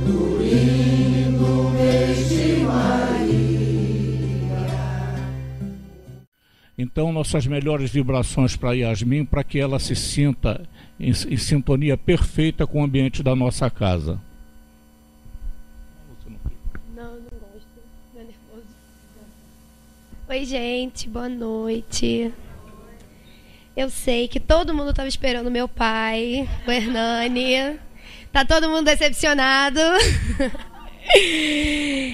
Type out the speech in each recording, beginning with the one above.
do hino neste Maria. Então, nossas melhores vibrações para Yasmin, para que ela se sinta em sintonia perfeita com o ambiente da nossa casa. Não gosto. Não é nervoso. Oi, gente. Boa noite. Eu sei que todo mundo estava esperando meu pai, o Hernani. Tá todo mundo decepcionado.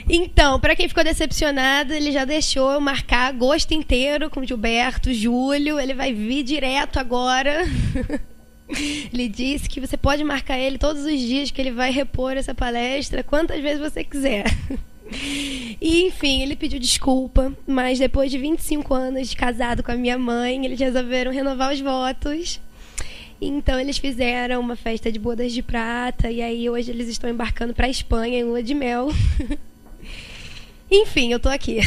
Então, para quem ficou decepcionado, ele já deixou eu marcar agosto inteiro com o Gilberto, Júlio. Ele vai vir direto agora. Ele disse que você pode marcar ele todos os dias, que ele vai repor essa palestra quantas vezes você quiser. E, enfim, ele pediu desculpa, mas depois de 25 anos de casado com a minha mãe, eles resolveram renovar os votos. Então eles fizeram uma festa de bodas de prata, e aí hoje eles estão embarcando para a Espanha em lua de mel. Enfim, eu tô aqui.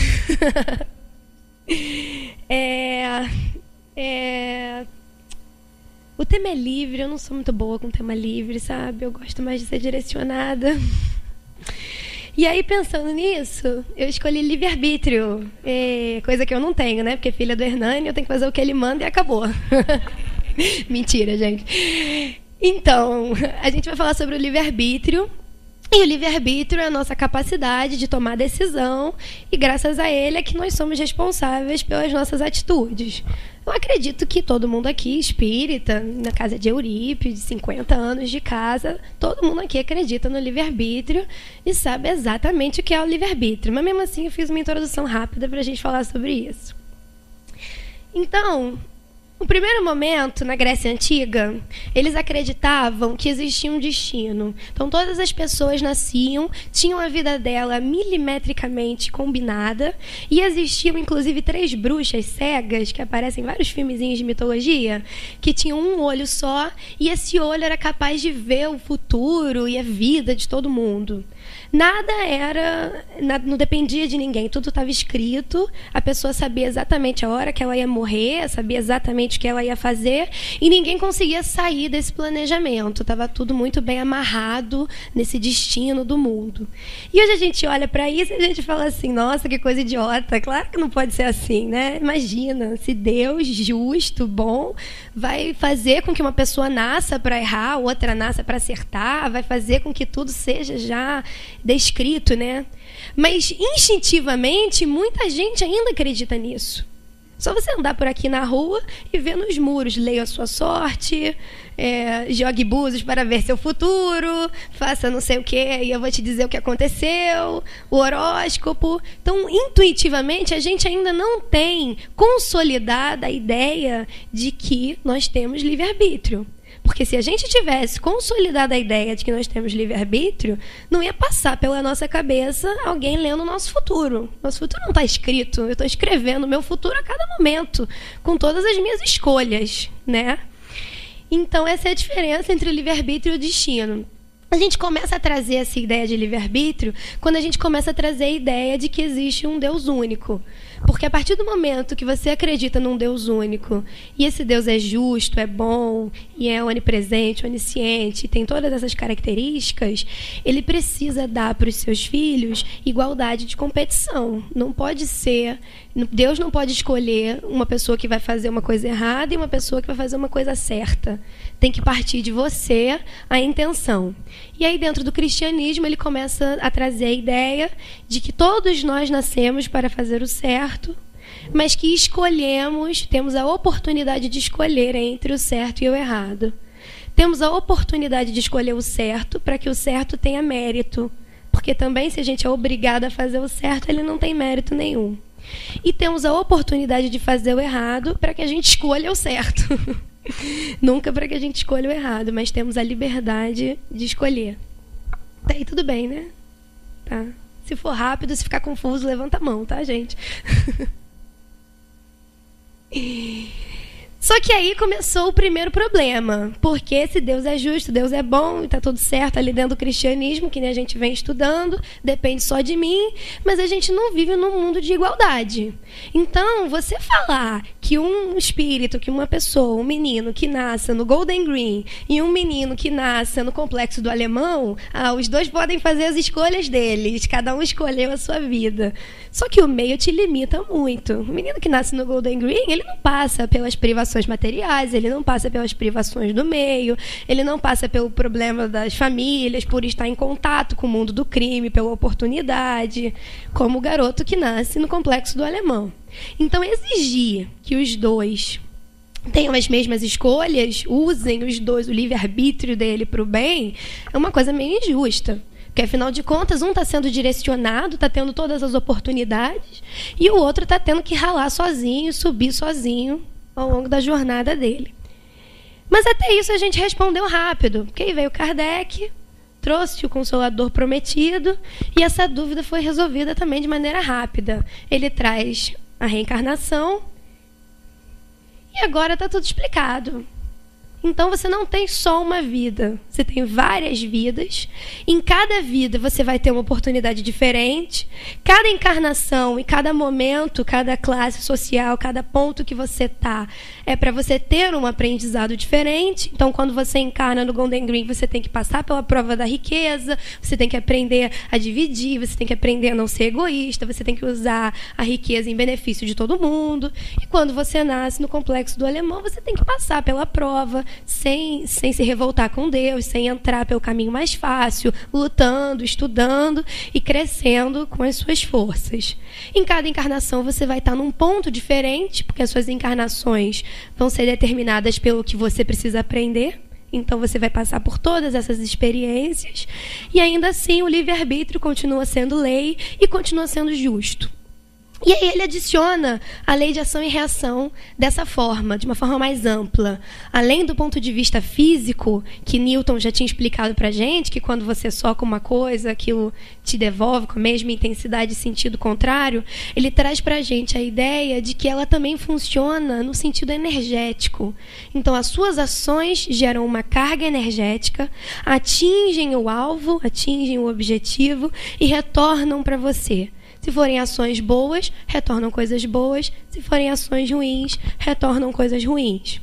O tema é livre. Eu não sou muito boa com tema livre, sabe? Eu gosto mais de ser direcionada. E aí, pensando nisso, eu escolhi livre-arbítrio. Coisa que eu não tenho, né? Porque filha do Hernani, eu tenho que fazer o que ele manda e acabou. Mentira, gente. Então, a gente vai falar sobre o livre-arbítrio. E o livre-arbítrio é a nossa capacidade de tomar decisão, e graças a ele é que nós somos responsáveis pelas nossas atitudes. Eu acredito que todo mundo aqui, espírita, na casa de Eurípides, de 50 anos de casa, todo mundo aqui acredita no livre-arbítrio e sabe exatamente o que é o livre-arbítrio. Mas mesmo assim eu fiz uma introdução rápida para a gente falar sobre isso. Então, no primeiro momento, na Grécia Antiga, eles acreditavam que existia um destino. Então, todas as pessoas nasciam, tinham a vida dela milimetricamente combinada, e existiam, inclusive, 3 bruxas cegas, que aparecem em vários filmezinhos de mitologia, que tinham um olho só, e esse olho era capaz de ver o futuro e a vida de todo mundo. Não dependia de ninguém, tudo estava escrito, a pessoa sabia exatamente a hora que ela ia morrer, sabia exatamente o que ela ia fazer, e ninguém conseguia sair desse planejamento, estava tudo muito bem amarrado nesse destino do mundo. E hoje a gente olha para isso e a gente fala assim, nossa, que coisa idiota, claro que não pode ser assim, né? Imagina, se Deus, justo, bom, vai fazer com que uma pessoa nasça para errar, outra nasça para acertar, vai fazer com que tudo seja já descrito, né? Mas instintivamente muita gente ainda acredita nisso. Só você andar por aqui na rua e ver nos muros, leia a sua sorte, jogue búzios para ver seu futuro, faça não sei o que e eu vou te dizer o que aconteceu, o horóscopo. Então, intuitivamente, a gente ainda não tem consolidada a ideia de que nós temos livre-arbítrio. Porque se a gente tivesse consolidado a ideia de que nós temos livre-arbítrio, não ia passar pela nossa cabeça alguém lendo o nosso futuro. Nosso futuro não está escrito, eu estou escrevendo o meu futuro a cada momento, com todas as minhas escolhas, né? Então, essa é a diferença entre o livre-arbítrio e o destino. A gente começa a trazer essa ideia de livre-arbítrio quando a gente começa a trazer a ideia de que existe um Deus único. Porque a partir do momento que você acredita num Deus único, e esse Deus é justo, é bom, e é onipresente, onisciente, tem todas essas características, ele precisa dar para os seus filhos igualdade de competição. Não pode ser... Deus não pode escolher uma pessoa que vai fazer uma coisa errada e uma pessoa que vai fazer uma coisa certa. Tem que partir de você a intenção. E aí, dentro do cristianismo, ele começa a trazer a ideia de que todos nós nascemos para fazer o certo, mas que escolhemos, temos a oportunidade de escolher entre o certo e o errado. Temos a oportunidade de escolher o certo para que o certo tenha mérito, porque também, se a gente é obrigado a fazer o certo, ele não tem mérito nenhum. E temos a oportunidade de fazer o errado para que a gente escolha o certo. Nunca para que a gente escolha o errado, mas temos a liberdade de escolher. Tá aí tudo bem, né? Tá. Se for rápido, se ficar confuso, levanta a mão, tá, gente? Só Só que aí começou o primeiro problema. Porque se Deus é justo, Deus é bom, e está tudo certo ali dentro do cristianismo, que nem a gente vem estudando, depende só de mim, mas a gente não vive num mundo de igualdade. Então, você falar que um espírito, que uma pessoa, um menino que nasce no Golden Green e um menino que nasce no Complexo do Alemão, os dois podem fazer as escolhas deles, cada um escolheu a sua vida. Só que o meio te limita muito. O menino que nasce no Golden Green, ele não passa pelas privações materiais, ele não passa pelas privações do meio, ele não passa pelo problema das famílias, por estar em contato com o mundo do crime, pela oportunidade, como o garoto que nasce no Complexo do Alemão. Então, exigir que os dois tenham as mesmas escolhas, usem os dois o livre-arbítrio dele para o bem, é uma coisa meio injusta. Porque, afinal de contas, um está sendo direcionado, está tendo todas as oportunidades, e o outro está tendo que ralar sozinho, subir sozinho ao longo da jornada dele. Mas até isso a gente respondeu rápido, porque aí veio Kardec, trouxe o Consolador Prometido, e essa dúvida foi resolvida também de maneira rápida. Ele traz a reencarnação, e agora está tudo explicado. Então, você não tem só uma vida, você tem várias vidas. Em cada vida, você vai ter uma oportunidade diferente. Cada encarnação e cada momento, cada classe social, cada ponto que você está, é para você ter um aprendizado diferente. Então, quando você encarna no Golden Green, você tem que passar pela prova da riqueza, você tem que aprender a dividir, você tem que aprender a não ser egoísta, você tem que usar a riqueza em benefício de todo mundo. E quando você nasce no Complexo do Alemão, você tem que passar pela prova, sem se revoltar com Deus, sem entrar pelo caminho mais fácil, lutando, estudando e crescendo com as suas forças. Em cada encarnação você vai estar num ponto diferente, porque as suas encarnações vão ser determinadas pelo que você precisa aprender. Então você vai passar por todas essas experiências e ainda assim o livre-arbítrio continua sendo lei e continua sendo justo. E aí ele adiciona a lei de ação e reação dessa forma, de uma forma mais ampla. Além do ponto de vista físico, que Newton já tinha explicado para a gente, que quando você soca uma coisa, aquilo te devolve com a mesma intensidade e sentido contrário, ele traz para a gente a ideia de que ela também funciona no sentido energético. Então, as suas ações geram uma carga energética, atingem o alvo, atingem o objetivo e retornam para você. Se forem ações boas, retornam coisas boas. Se forem ações ruins, retornam coisas ruins.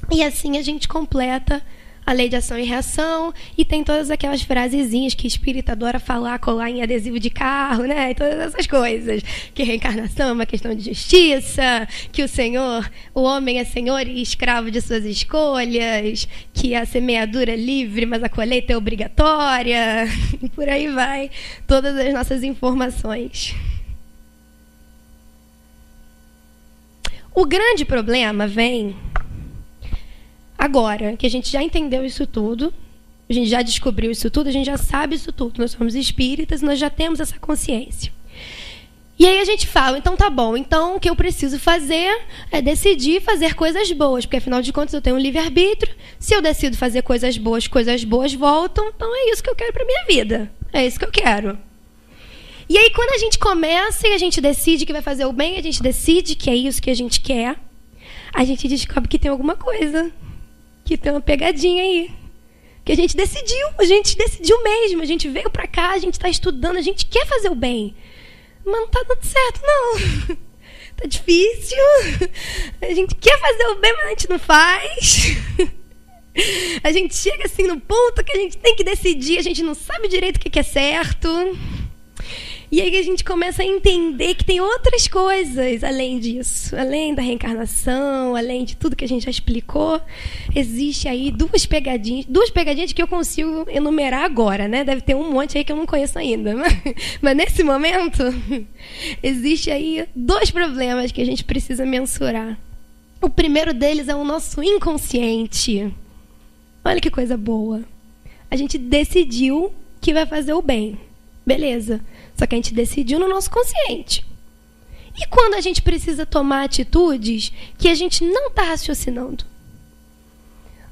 E assim a gente completa a lei de ação e reação, e tem todas aquelas frasezinhas que espírita adora falar, colar em adesivo de carro, né? E todas essas coisas. Que reencarnação é uma questão de justiça, que o homem é senhor e escravo de suas escolhas, que a semeadura é livre, mas a colheita é obrigatória, e por aí vai todas as nossas informações. O grande problema vem agora que a gente já entendeu isso tudo, a gente já descobriu isso tudo, a gente já sabe isso tudo. Nós somos espíritas, nós já temos essa consciência. E aí a gente fala, então tá bom, então o que eu preciso fazer é decidir fazer coisas boas, porque afinal de contas eu tenho um livre-arbítrio, se eu decido fazer coisas boas voltam, então é isso que eu quero para minha vida, é isso que eu quero. E aí quando a gente começa e a gente decide que vai fazer o bem, a gente decide que é isso que a gente quer, a gente descobre que tem alguma coisa, que tem uma pegadinha aí. Que a gente decidiu mesmo. A gente veio pra cá, a gente está estudando, a gente quer fazer o bem. Mas não está dando certo, não. Tá difícil. A gente quer fazer o bem, mas a gente não faz. A gente chega assim no ponto que a gente tem que decidir, a gente não sabe direito o que é certo. E aí a gente começa a entender que tem outras coisas além disso, além da reencarnação, além de tudo que a gente já explicou. Existe aí duas pegadinhas que eu consigo enumerar agora, né? Deve ter um monte aí que eu não conheço ainda. Mas nesse momento, existe aí dois problemas que a gente precisa mensurar. O primeiro deles é o nosso inconsciente. Olha que coisa boa. A gente decidiu que vai fazer o bem. Beleza. Só que a gente decidiu no nosso consciente. E quando a gente precisa tomar atitudes que a gente não está raciocinando?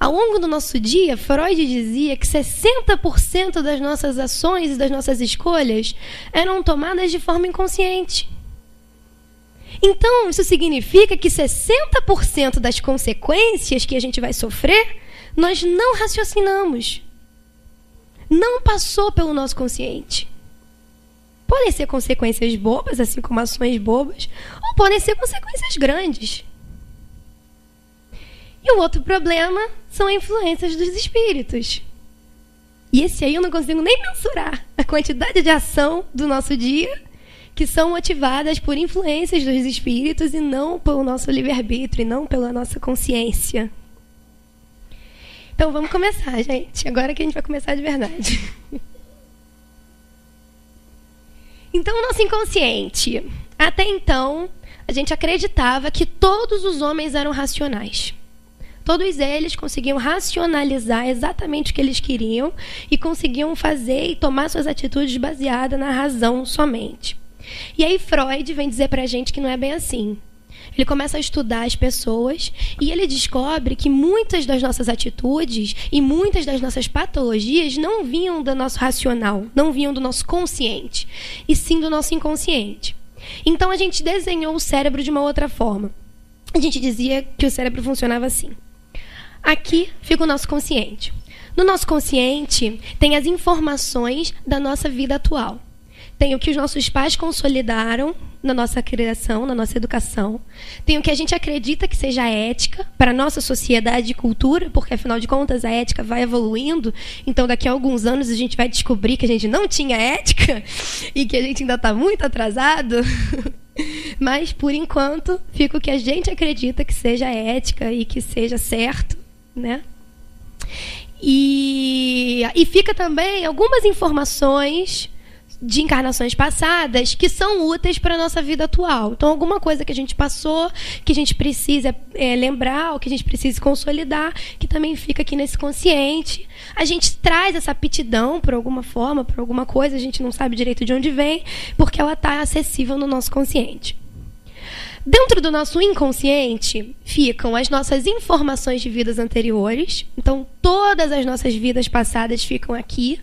Ao longo do nosso dia, Freud dizia que 60% das nossas ações e das nossas escolhas eram tomadas de forma inconsciente. Então, isso significa que 60% das consequências que a gente vai sofrer, nós não raciocinamos. Não passou pelo nosso consciente. Podem ser consequências bobas, assim como ações bobas, ou podem ser consequências grandes. E o outro problema são influências dos espíritos. E esse aí eu não consigo nem mensurar a quantidade de ação do nosso dia que são motivadas por influências dos espíritos e não pelo nosso livre-arbítrio, e não pela nossa consciência. Então vamos começar, gente. Agora que a gente vai começar de verdade. Então, o nosso inconsciente. Até então, a gente acreditava que todos os homens eram racionais. Todos eles conseguiam racionalizar exatamente o que eles queriam e conseguiam fazer e tomar suas atitudes baseadas na razão somente. E aí Freud vem dizer pra gente que não é bem assim. Ele começa a estudar as pessoas e ele descobre que muitas das nossas atitudes e muitas das nossas patologias não vinham do nosso racional, não vinham do nosso consciente, e sim do nosso inconsciente. Então a gente desenhou o cérebro de uma outra forma. A gente dizia que o cérebro funcionava assim. Aqui fica o nosso consciente. No nosso consciente tem as informações da nossa vida atual. Tem o que os nossos pais consolidaram na nossa criação, na nossa educação. Tem o que a gente acredita que seja ética para a nossa sociedade e cultura, porque, afinal de contas, a ética vai evoluindo. Então, daqui a alguns anos, a gente vai descobrir que a gente não tinha ética e que a gente ainda está muito atrasado. Mas, por enquanto, fica o que a gente acredita que seja ética e que seja certo, né? E fica também algumas informações de encarnações passadas que são úteis para a nossa vida atual. Então, alguma coisa que a gente passou, que a gente precisa lembrar, ou que a gente precisa consolidar, que também fica aqui nesse consciente. A gente traz essa aptidão por alguma forma, por alguma coisa, a gente não sabe direito de onde vem, porque ela está acessível no nosso consciente. Dentro do nosso inconsciente ficam as nossas informações de vidas anteriores. Então, todas as nossas vidas passadas ficam aqui.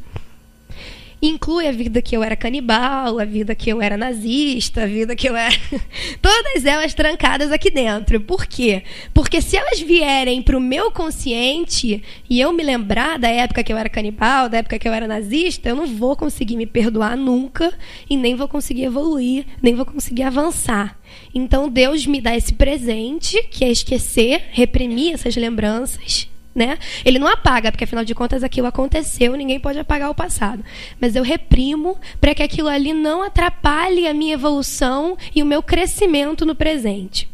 Inclui a vida que eu era canibal, a vida que eu era nazista, a vida que eu era... Todas elas trancadas aqui dentro. Por quê? Porque se elas vierem para o meu consciente e eu me lembrar da época que eu era canibal, da época que eu era nazista, eu não vou conseguir me perdoar nunca e nem vou conseguir evoluir, nem vou conseguir avançar. Então Deus me dá esse presente, que é esquecer, reprimir essas lembranças, né? Ele não apaga, porque afinal de contas aquilo aconteceu, ninguém pode apagar o passado. Mas eu reprimo para que aquilo ali não atrapalhe a minha evolução e o meu crescimento no presente.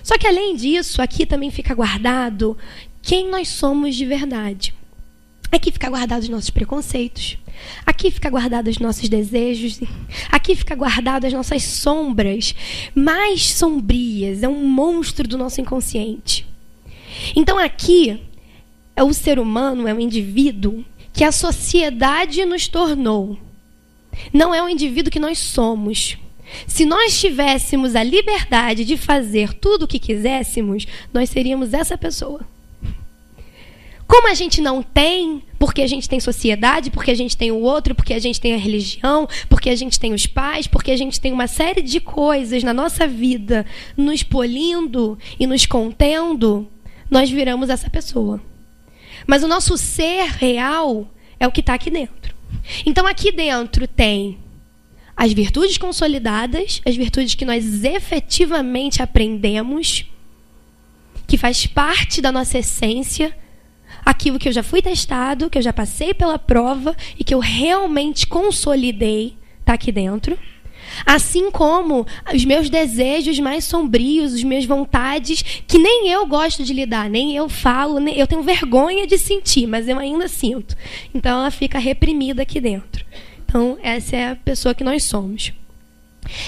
Só que além disso, aqui também fica guardado quem nós somos de verdade. Aqui fica guardado os nossos preconceitos. Aqui fica guardado os nossos desejos. Aqui fica guardado as nossas sombras mais sombrias. É um monstro do nosso inconsciente. Então aqui é o ser humano, é o indivíduo que a sociedade nos tornou. Não é o indivíduo que nós somos. Se nós tivéssemos a liberdade de fazer tudo o que quiséssemos, nós seríamos essa pessoa. Como a gente não tem, porque a gente tem sociedade, porque a gente tem o outro, porque a gente tem a religião, porque a gente tem os pais, porque a gente tem uma série de coisas na nossa vida nos polindo e nos contendo, nós viramos essa pessoa. Mas o nosso ser real é o que está aqui dentro. Então, aqui dentro tem as virtudes consolidadas, as virtudes que nós efetivamente aprendemos, que faz parte da nossa essência, aquilo que eu já fui testado, que eu já passei pela prova e que eu realmente consolidei, está aqui dentro. Assim como os meus desejos mais sombrios, as minhas vontades, que nem eu gosto de lidar, nem eu falo, nem eu tenho vergonha de sentir, mas eu ainda sinto. Então ela fica reprimida aqui dentro. Então essa é a pessoa que nós somos.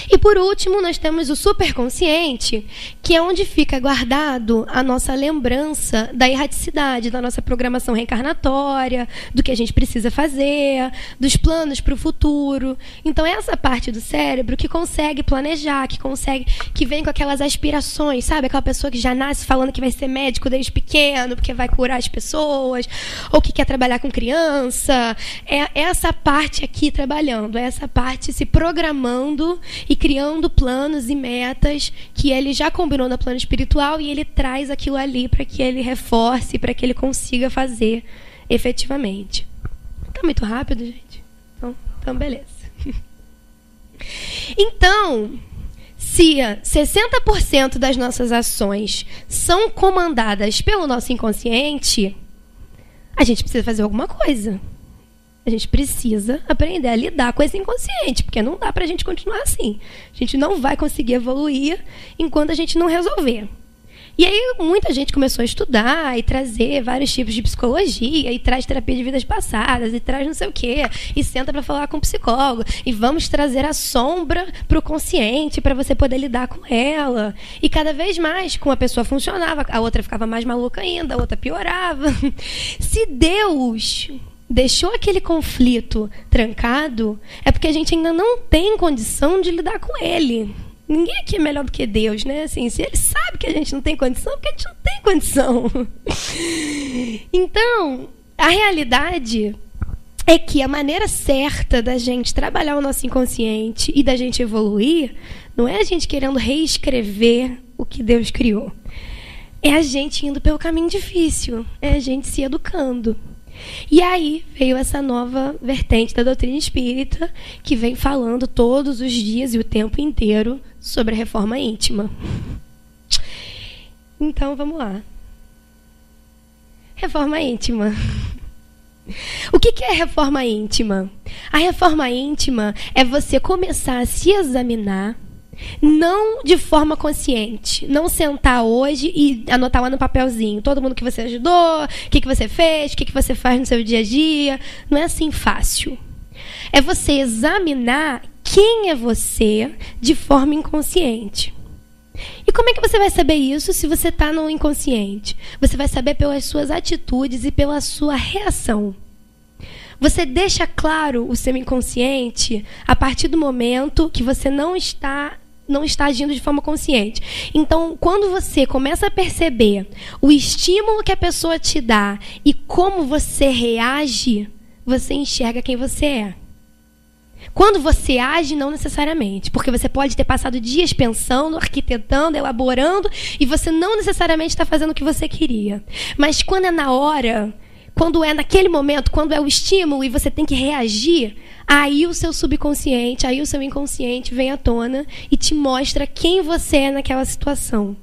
E por último, nós temos o superconsciente, que é onde fica guardado a nossa lembrança da erraticidade, da nossa programação reencarnatória, do que a gente precisa fazer, dos planos para o futuro. Então, é essa parte do cérebro que consegue planejar, que vem com aquelas aspirações, sabe? Aquela pessoa que já nasce falando que vai ser médico desde pequeno, porque vai curar as pessoas, ou que quer trabalhar com criança. É essa parte aqui trabalhando, é essa parte se programando e criando planos e metas que ele já combinou no plano espiritual e ele traz aquilo ali para que ele reforce, para que ele consiga fazer efetivamente. Tá muito rápido, gente? Então beleza. Então, se 60% das nossas ações são comandadas pelo nosso inconsciente, a gente precisa fazer alguma coisa. A gente precisa aprender a lidar com esse inconsciente, porque não dá pra gente continuar assim. A gente não vai conseguir evoluir enquanto a gente não resolver. E aí muita gente começou a estudar e trazer vários tipos de psicologia, e traz terapia de vidas passadas, e traz não sei o quê, e senta para falar com o psicólogo, e vamos trazer a sombra para o consciente para você poder lidar com ela. E cada vez mais, com a pessoa funcionava, a outra ficava mais maluca ainda, a outra piorava. Se Deus deixou aquele conflito trancado, é porque a gente ainda não tem condição de lidar com ele. Ninguém aqui é melhor do que Deus, né? Assim, se ele sabe que a gente não tem condição, é porque a gente não tem condição. Então, a realidade é que a maneira certa da gente trabalhar o nosso inconsciente e da gente evoluir não é a gente querendo reescrever o que Deus criou. É a gente indo pelo caminho difícil. É a gente se educando. E aí veio essa nova vertente da doutrina espírita, que vem falando todos os dias e o tempo inteiro sobre a reforma íntima. Então, vamos lá. Reforma íntima. O que é reforma íntima? A reforma íntima é você começar a se examinar, não de forma consciente, não sentar hoje e anotar lá no papelzinho todo mundo que você ajudou, o que você fez, o que você faz no seu dia a dia. Não é assim fácil. É você examinar quem é você de forma inconsciente. E como é que você vai saber isso se você está no inconsciente? Você vai saber pelas suas atitudes e pela sua reação. Você deixa claro o seu inconsciente a partir do momento que você não está agindo de forma consciente. Então, quando você começa a perceber o estímulo que a pessoa te dá e como você reage, você enxerga quem você é. Quando você age, não necessariamente, porque você pode ter passado dias pensando, arquitetando, elaborando, e você não necessariamente está fazendo o que você queria. Mas quando é na hora, quando é naquele momento, quando é o estímulo e você tem que reagir, aí o seu subconsciente, aí o seu inconsciente vem à tona e te mostra quem você é naquela situação.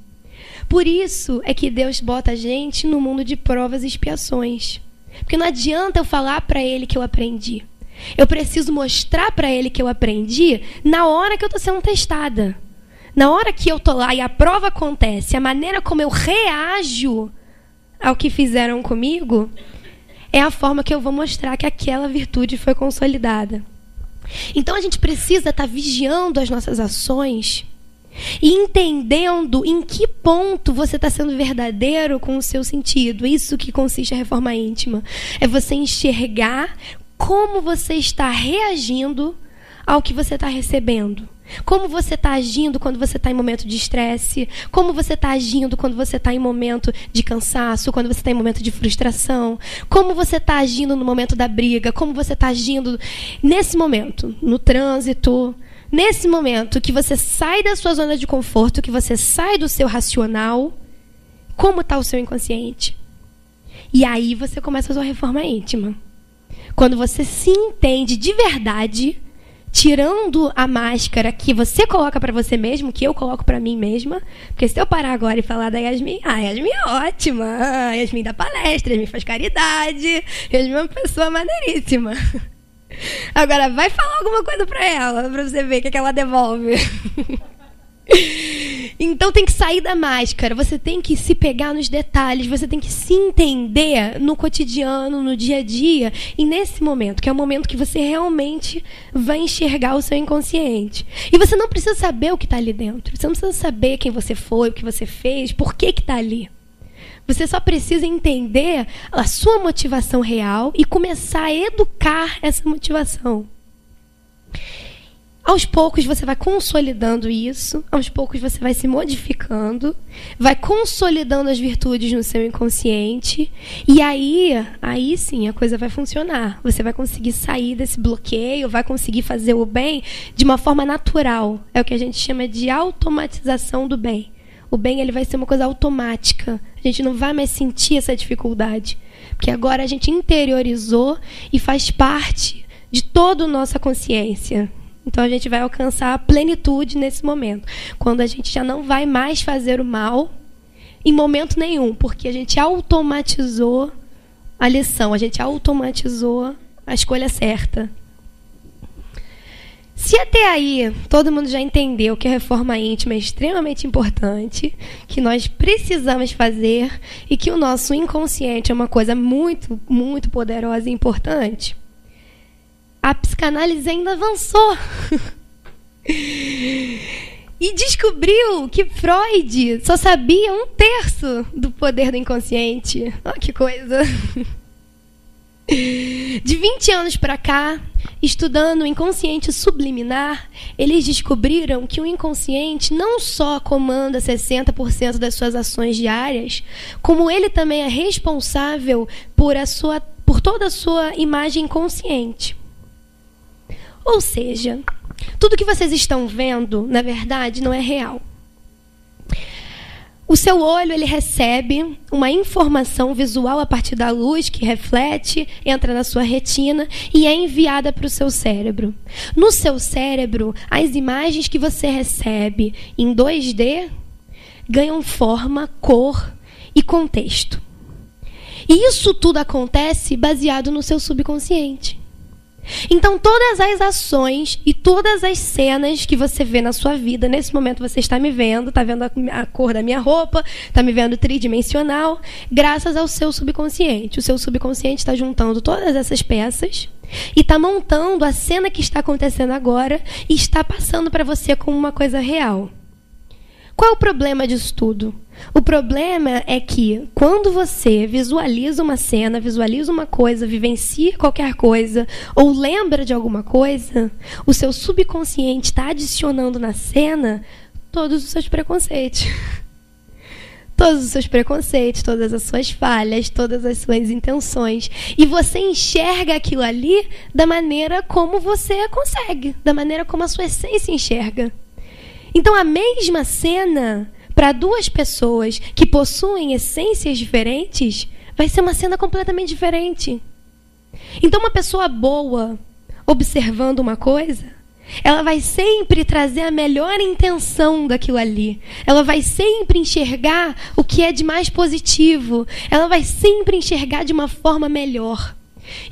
Por isso é que Deus bota a gente no mundo de provas e expiações. Porque não adianta eu falar para ele que eu aprendi. Eu preciso mostrar para ele que eu aprendi na hora que eu estou sendo testada. Na hora que eu estou lá e a prova acontece, a maneira como eu reajo ao que fizeram comigo é a forma que eu vou mostrar que aquela virtude foi consolidada. Então a gente precisa estar vigiando as nossas ações e entendendo em que ponto você está sendo verdadeiro com o seu sentido. Isso que consiste a reforma íntima. É você enxergar como você está reagindo ao que você está recebendo. Como você está agindo quando você está em momento de estresse. Como você está agindo quando você está em momento de cansaço. Quando você está em momento de frustração. Como você está agindo no momento da briga. Como você está agindo nesse momento, no trânsito. Nesse momento que você sai da sua zona de conforto, que você sai do seu racional. Como está o seu inconsciente? E aí você começa a sua reforma íntima. Quando você se entende de verdade, tirando a máscara que você coloca pra você mesmo, que eu coloco pra mim mesma, porque se eu parar agora e falar da Yasmin, Yasmin é ótima, Yasmin dá palestra, Yasmin faz caridade, Yasmin é uma pessoa maneiríssima. Agora vai falar alguma coisa pra ela, pra você ver o que ela devolve. Então tem que sair da máscara, você tem que se pegar nos detalhes, você tem que se entender no cotidiano, no dia a dia, e nesse momento, que é o momento que você realmente vai enxergar o seu inconsciente. E você não precisa saber o que está ali dentro, você não precisa saber quem você foi, o que você fez, por que está ali. Você só precisa entender a sua motivação real e começar a educar essa motivação. Aos poucos você vai consolidando isso, aos poucos você vai se modificando, vai consolidando as virtudes no seu inconsciente, e aí sim a coisa vai funcionar. Você vai conseguir sair desse bloqueio, vai conseguir fazer o bem de uma forma natural. É o que a gente chama de automatização do bem. O bem ele vai ser uma coisa automática. A gente não vai mais sentir essa dificuldade, porque agora a gente interiorizou e faz parte de toda a nossa consciência. Então a gente vai alcançar a plenitude nesse momento, quando a gente já não vai mais fazer o mal em momento nenhum, porque a gente automatizou a lição, a gente automatizou a escolha certa. Se até aí todo mundo já entendeu que a reforma íntima é extremamente importante, que nós precisamos fazer e que o nosso inconsciente é uma coisa muito, muito poderosa e importante, a psicanálise ainda avançou e descobriu que Freud só sabia 1/3 do poder do inconsciente. Olha que coisa! De 20 anos para cá, estudando o inconsciente subliminar, eles descobriram que o inconsciente não só comanda 60% das suas ações diárias, como ele também é responsável por toda a sua imagem consciente. Ou seja, tudo que vocês estão vendo, na verdade, não é real. O seu olho ele recebe uma informação visual a partir da luz que reflete, entra na sua retina e é enviada para o seu cérebro. No seu cérebro, as imagens que você recebe em 2D ganham forma, cor e contexto. E isso tudo acontece baseado no seu subconsciente. Então, todas as ações e todas as cenas que você vê na sua vida, nesse momento você está me vendo, está vendo a cor da minha roupa, está me vendo tridimensional, graças ao seu subconsciente. O seu subconsciente está juntando todas essas peças e está montando a cena que está acontecendo agora e está passando para você como uma coisa real. Qual é o problema disso tudo? O problema é que quando você visualiza uma cena, visualiza uma coisa, vivencia qualquer coisa ou lembra de alguma coisa, o seu subconsciente está adicionando na cena todos os seus preconceitos. Todos os seus preconceitos, todas as suas falhas, todas as suas intenções. E você enxerga aquilo ali da maneira como você consegue, da maneira como a sua essência enxerga. Então, a mesma cena, para duas pessoas que possuem essências diferentes, vai ser uma cena completamente diferente. Então, uma pessoa boa, observando uma coisa, ela vai sempre trazer a melhor intenção daquilo ali. Ela vai sempre enxergar o que é de mais positivo. Ela vai sempre enxergar de uma forma melhor.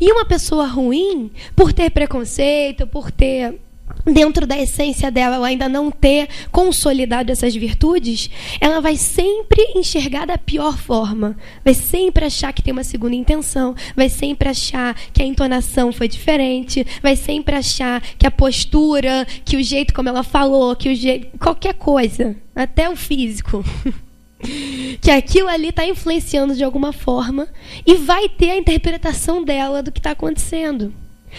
E uma pessoa ruim, por ter preconceito, por ter... dentro da essência dela, ela ainda não ter consolidado essas virtudes, ela vai sempre enxergar da pior forma. Vai sempre achar que tem uma segunda intenção, vai sempre achar que a entonação foi diferente, vai sempre achar que a postura, que o jeito como ela falou, que o jeito... qualquer coisa, até o físico... que aquilo ali está influenciando de alguma forma e vai ter a interpretação dela do que está acontecendo.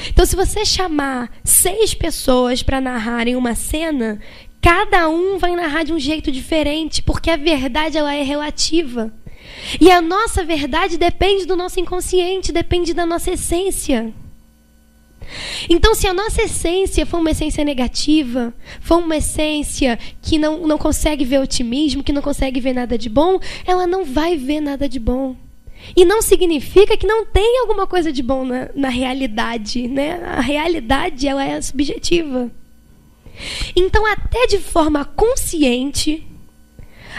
Então, se você chamar 6 pessoas para narrarem uma cena, cada um vai narrar de um jeito diferente, porque a verdade ela é relativa. E a nossa verdade depende do nosso inconsciente, depende da nossa essência. Então, se a nossa essência for uma essência negativa, for uma essência que não consegue ver otimismo, que não consegue ver nada de bom, ela não vai ver nada de bom. E não significa que não tem alguma coisa de bom na realidade, né? A realidade ela é subjetiva. Então, até de forma consciente,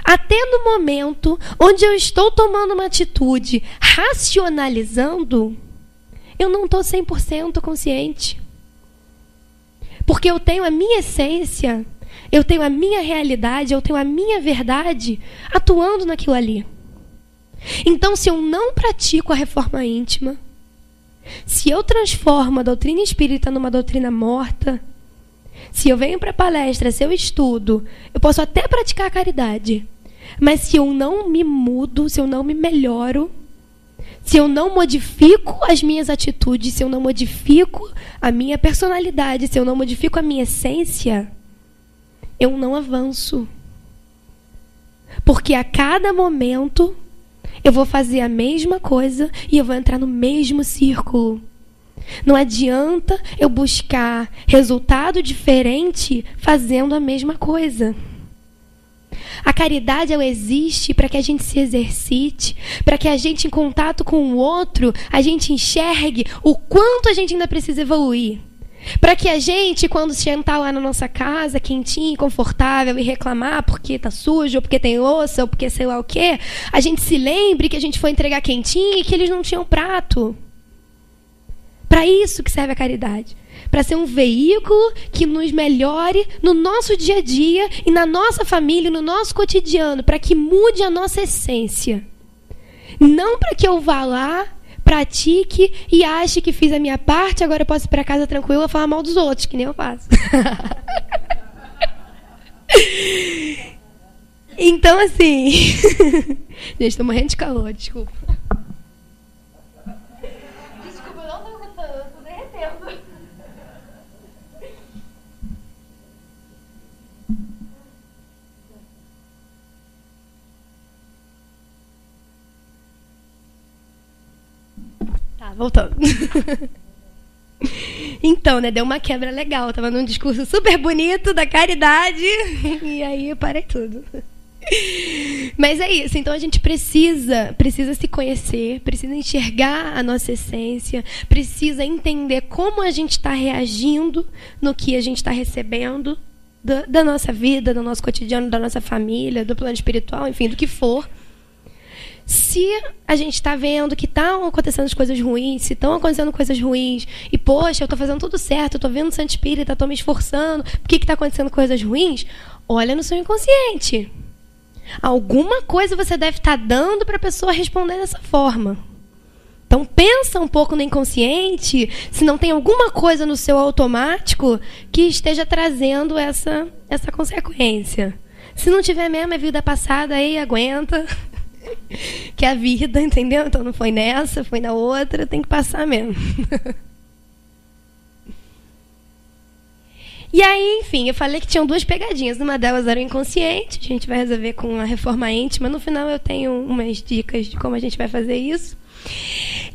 até no momento onde eu estou tomando uma atitude racionalizando, eu não estou 100% consciente. Porque eu tenho a minha essência, eu tenho a minha realidade, eu tenho a minha verdade atuando naquilo ali. Então, se eu não pratico a reforma íntima, se eu transformo a doutrina espírita numa doutrina morta, se eu venho para a palestra, se eu estudo, eu posso até praticar a caridade, mas se eu não me mudo, se eu não me melhoro, se eu não modifico as minhas atitudes, se eu não modifico a minha personalidade, se eu não modifico a minha essência, eu não avanço. Porque a cada momento eu vou fazer a mesma coisa e eu vou entrar no mesmo círculo. Não adianta eu buscar resultado diferente fazendo a mesma coisa. A caridade, ela existe para que a gente se exercite, para que a gente, em contato com o outro, a gente enxergue o quanto a gente ainda precisa evoluir. Para que a gente, quando sentar lá na nossa casa, quentinho, confortável, e reclamar porque tá sujo, ou porque tem louça, ou porque sei lá o quê, a gente se lembre que a gente foi entregar quentinho e que eles não tinham prato. Para isso que serve a caridade. Para ser um veículo que nos melhore no nosso dia a dia e na nossa família, no nosso cotidiano, para que mude a nossa essência. Não para que eu vá lá, pratique e ache que fiz a minha parte, agora eu posso ir para casa tranquila falar mal dos outros, que nem eu faço. Então, assim... Gente, estou morrendo de calor, desculpa. Desculpa, eu não estou gostando, eu estou derretendo. Tá, voltando. Então, né, deu uma quebra legal. Eu tava num discurso super bonito da caridade e aí eu parei tudo. Mas é isso, então a gente precisa se conhecer, precisa enxergar a nossa essência, precisa entender como a gente está reagindo no que a gente está recebendo da nossa vida, do nosso cotidiano, da nossa família, do plano espiritual, enfim, do que for. Se a gente está vendo que estão acontecendo as coisas ruins, se estão acontecendo coisas ruins, e, poxa, eu estou fazendo tudo certo, eu estou vendo o Santo Espírita, estou me esforçando, por que está acontecendo coisas ruins? Olha no seu inconsciente. Alguma coisa você deve estar dando para a pessoa responder dessa forma. Então, pensa um pouco no inconsciente, se não tem alguma coisa no seu automático que esteja trazendo essa consequência. Se não tiver mesmo, é vida passada, aí aguenta... Que é a vida, entendeu? Então não foi nessa, foi na outra, tem que passar mesmo. E aí, enfim, eu falei que tinham duas pegadinhas. Uma delas era o inconsciente, a gente vai resolver com a reforma íntima. No final eu tenho umas dicas de como a gente vai fazer isso.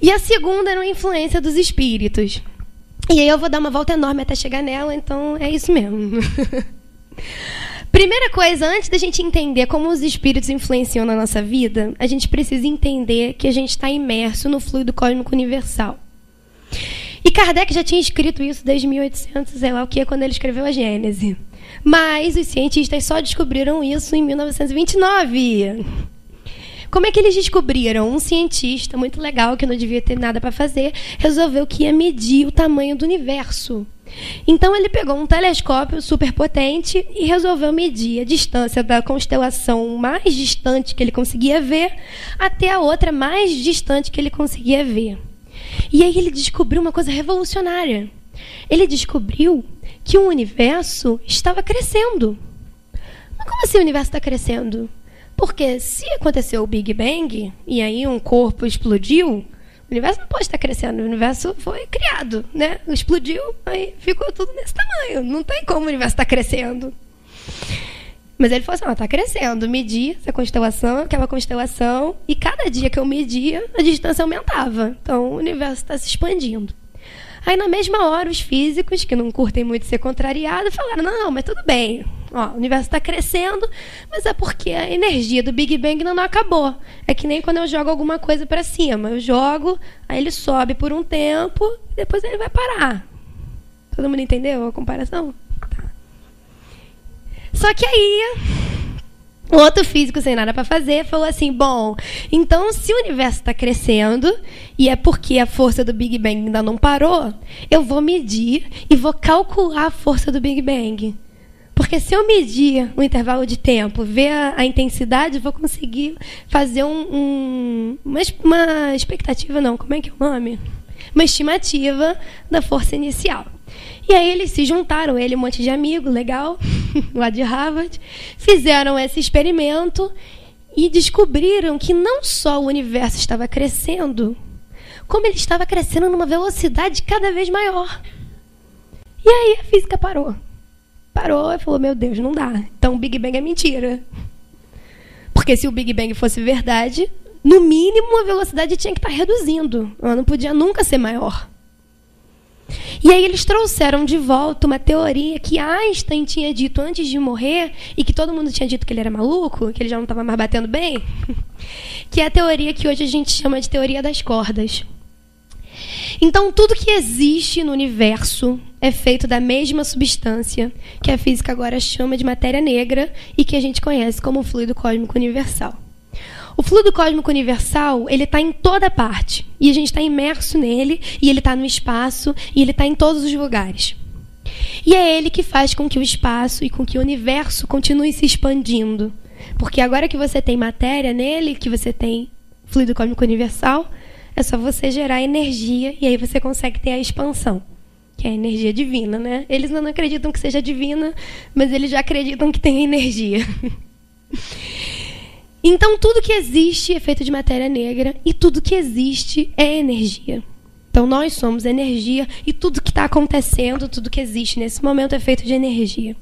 E a segunda era a influência dos espíritos. E aí eu vou dar uma volta enorme até chegar nela, então é isso mesmo. Primeira coisa, antes da gente entender como os espíritos influenciam na nossa vida, a gente precisa entender que a gente está imerso no fluido cósmico universal. E Kardec já tinha escrito isso desde 1800, sei lá o que, quando ele escreveu a Gênese. Mas os cientistas só descobriram isso em 1929. Como é que eles descobriram? Um cientista muito legal, que não devia ter nada para fazer, resolveu que ia medir o tamanho do universo. Então ele pegou um telescópio super potente e resolveu medir a distância da constelação mais distante que ele conseguia ver até a outra mais distante que ele conseguia ver. E aí ele descobriu uma coisa revolucionária. Ele descobriu que o universo estava crescendo. Mas como assim o universo está crescendo? Porque se aconteceu o Big Bang e aí um corpo explodiu, o universo não pode estar crescendo, o universo foi criado, né? Explodiu, aí ficou tudo nesse tamanho. Não tem como o universo estar crescendo. Mas ele falou assim, está crescendo. Medi essa constelação, aquela constelação, e cada dia que eu media, a distância aumentava. Então, o universo está se expandindo. Aí, na mesma hora, os físicos, que não curtem muito ser contrariados, falaram, não, mas tudo bem. Ó, o universo está crescendo, mas é porque a energia do Big Bang não acabou. É que nem quando eu jogo alguma coisa para cima. Eu jogo, aí ele sobe por um tempo, e depois ele vai parar. Todo mundo entendeu a comparação? Tá. Só que aí... o outro físico, sem nada para fazer, falou assim, bom, então se o universo está crescendo, e é porque a força do Big Bang ainda não parou, eu vou medir e vou calcular a força do Big Bang. Porque se eu medir o intervalo de tempo, ver a intensidade, vou conseguir fazer uma expectativa, não, como é que é o nome? Uma estimativa da força inicial. E aí eles se juntaram, ele e um monte de amigo, legal, lá de Harvard, fizeram esse experimento e descobriram que não só o universo estava crescendo, como ele estava crescendo numa velocidade cada vez maior. E aí a física parou. Parou e falou, meu Deus, não dá. Então o Big Bang é mentira. Porque se o Big Bang fosse verdade, no mínimo a velocidade tinha que estar reduzindo. Ela não podia nunca ser maior. E aí eles trouxeram de volta uma teoria que Einstein tinha dito antes de morrer, e que todo mundo tinha dito que ele era maluco, que ele já não estava mais batendo bem, que é a teoria que hoje a gente chama de teoria das cordas. Então, tudo que existe no universo é feito da mesma substância que a física agora chama de matéria negra e que a gente conhece como fluido cósmico universal. O fluido cósmico universal, ele está em toda parte. E a gente está imerso nele, e ele está no espaço, e ele está em todos os lugares. E é ele que faz com que o espaço e com que o universo continue se expandindo. Porque agora que você tem matéria nele, que você tem fluido cósmico universal, é só você gerar energia, e aí você consegue ter a expansão, que é a energia divina, né? Eles não acreditam que seja divina, mas eles já acreditam que tem energia. Então, tudo que existe é feito de matéria negra e tudo que existe é energia. Então, nós somos energia e tudo que está acontecendo, tudo que existe nesse momento é feito de energia.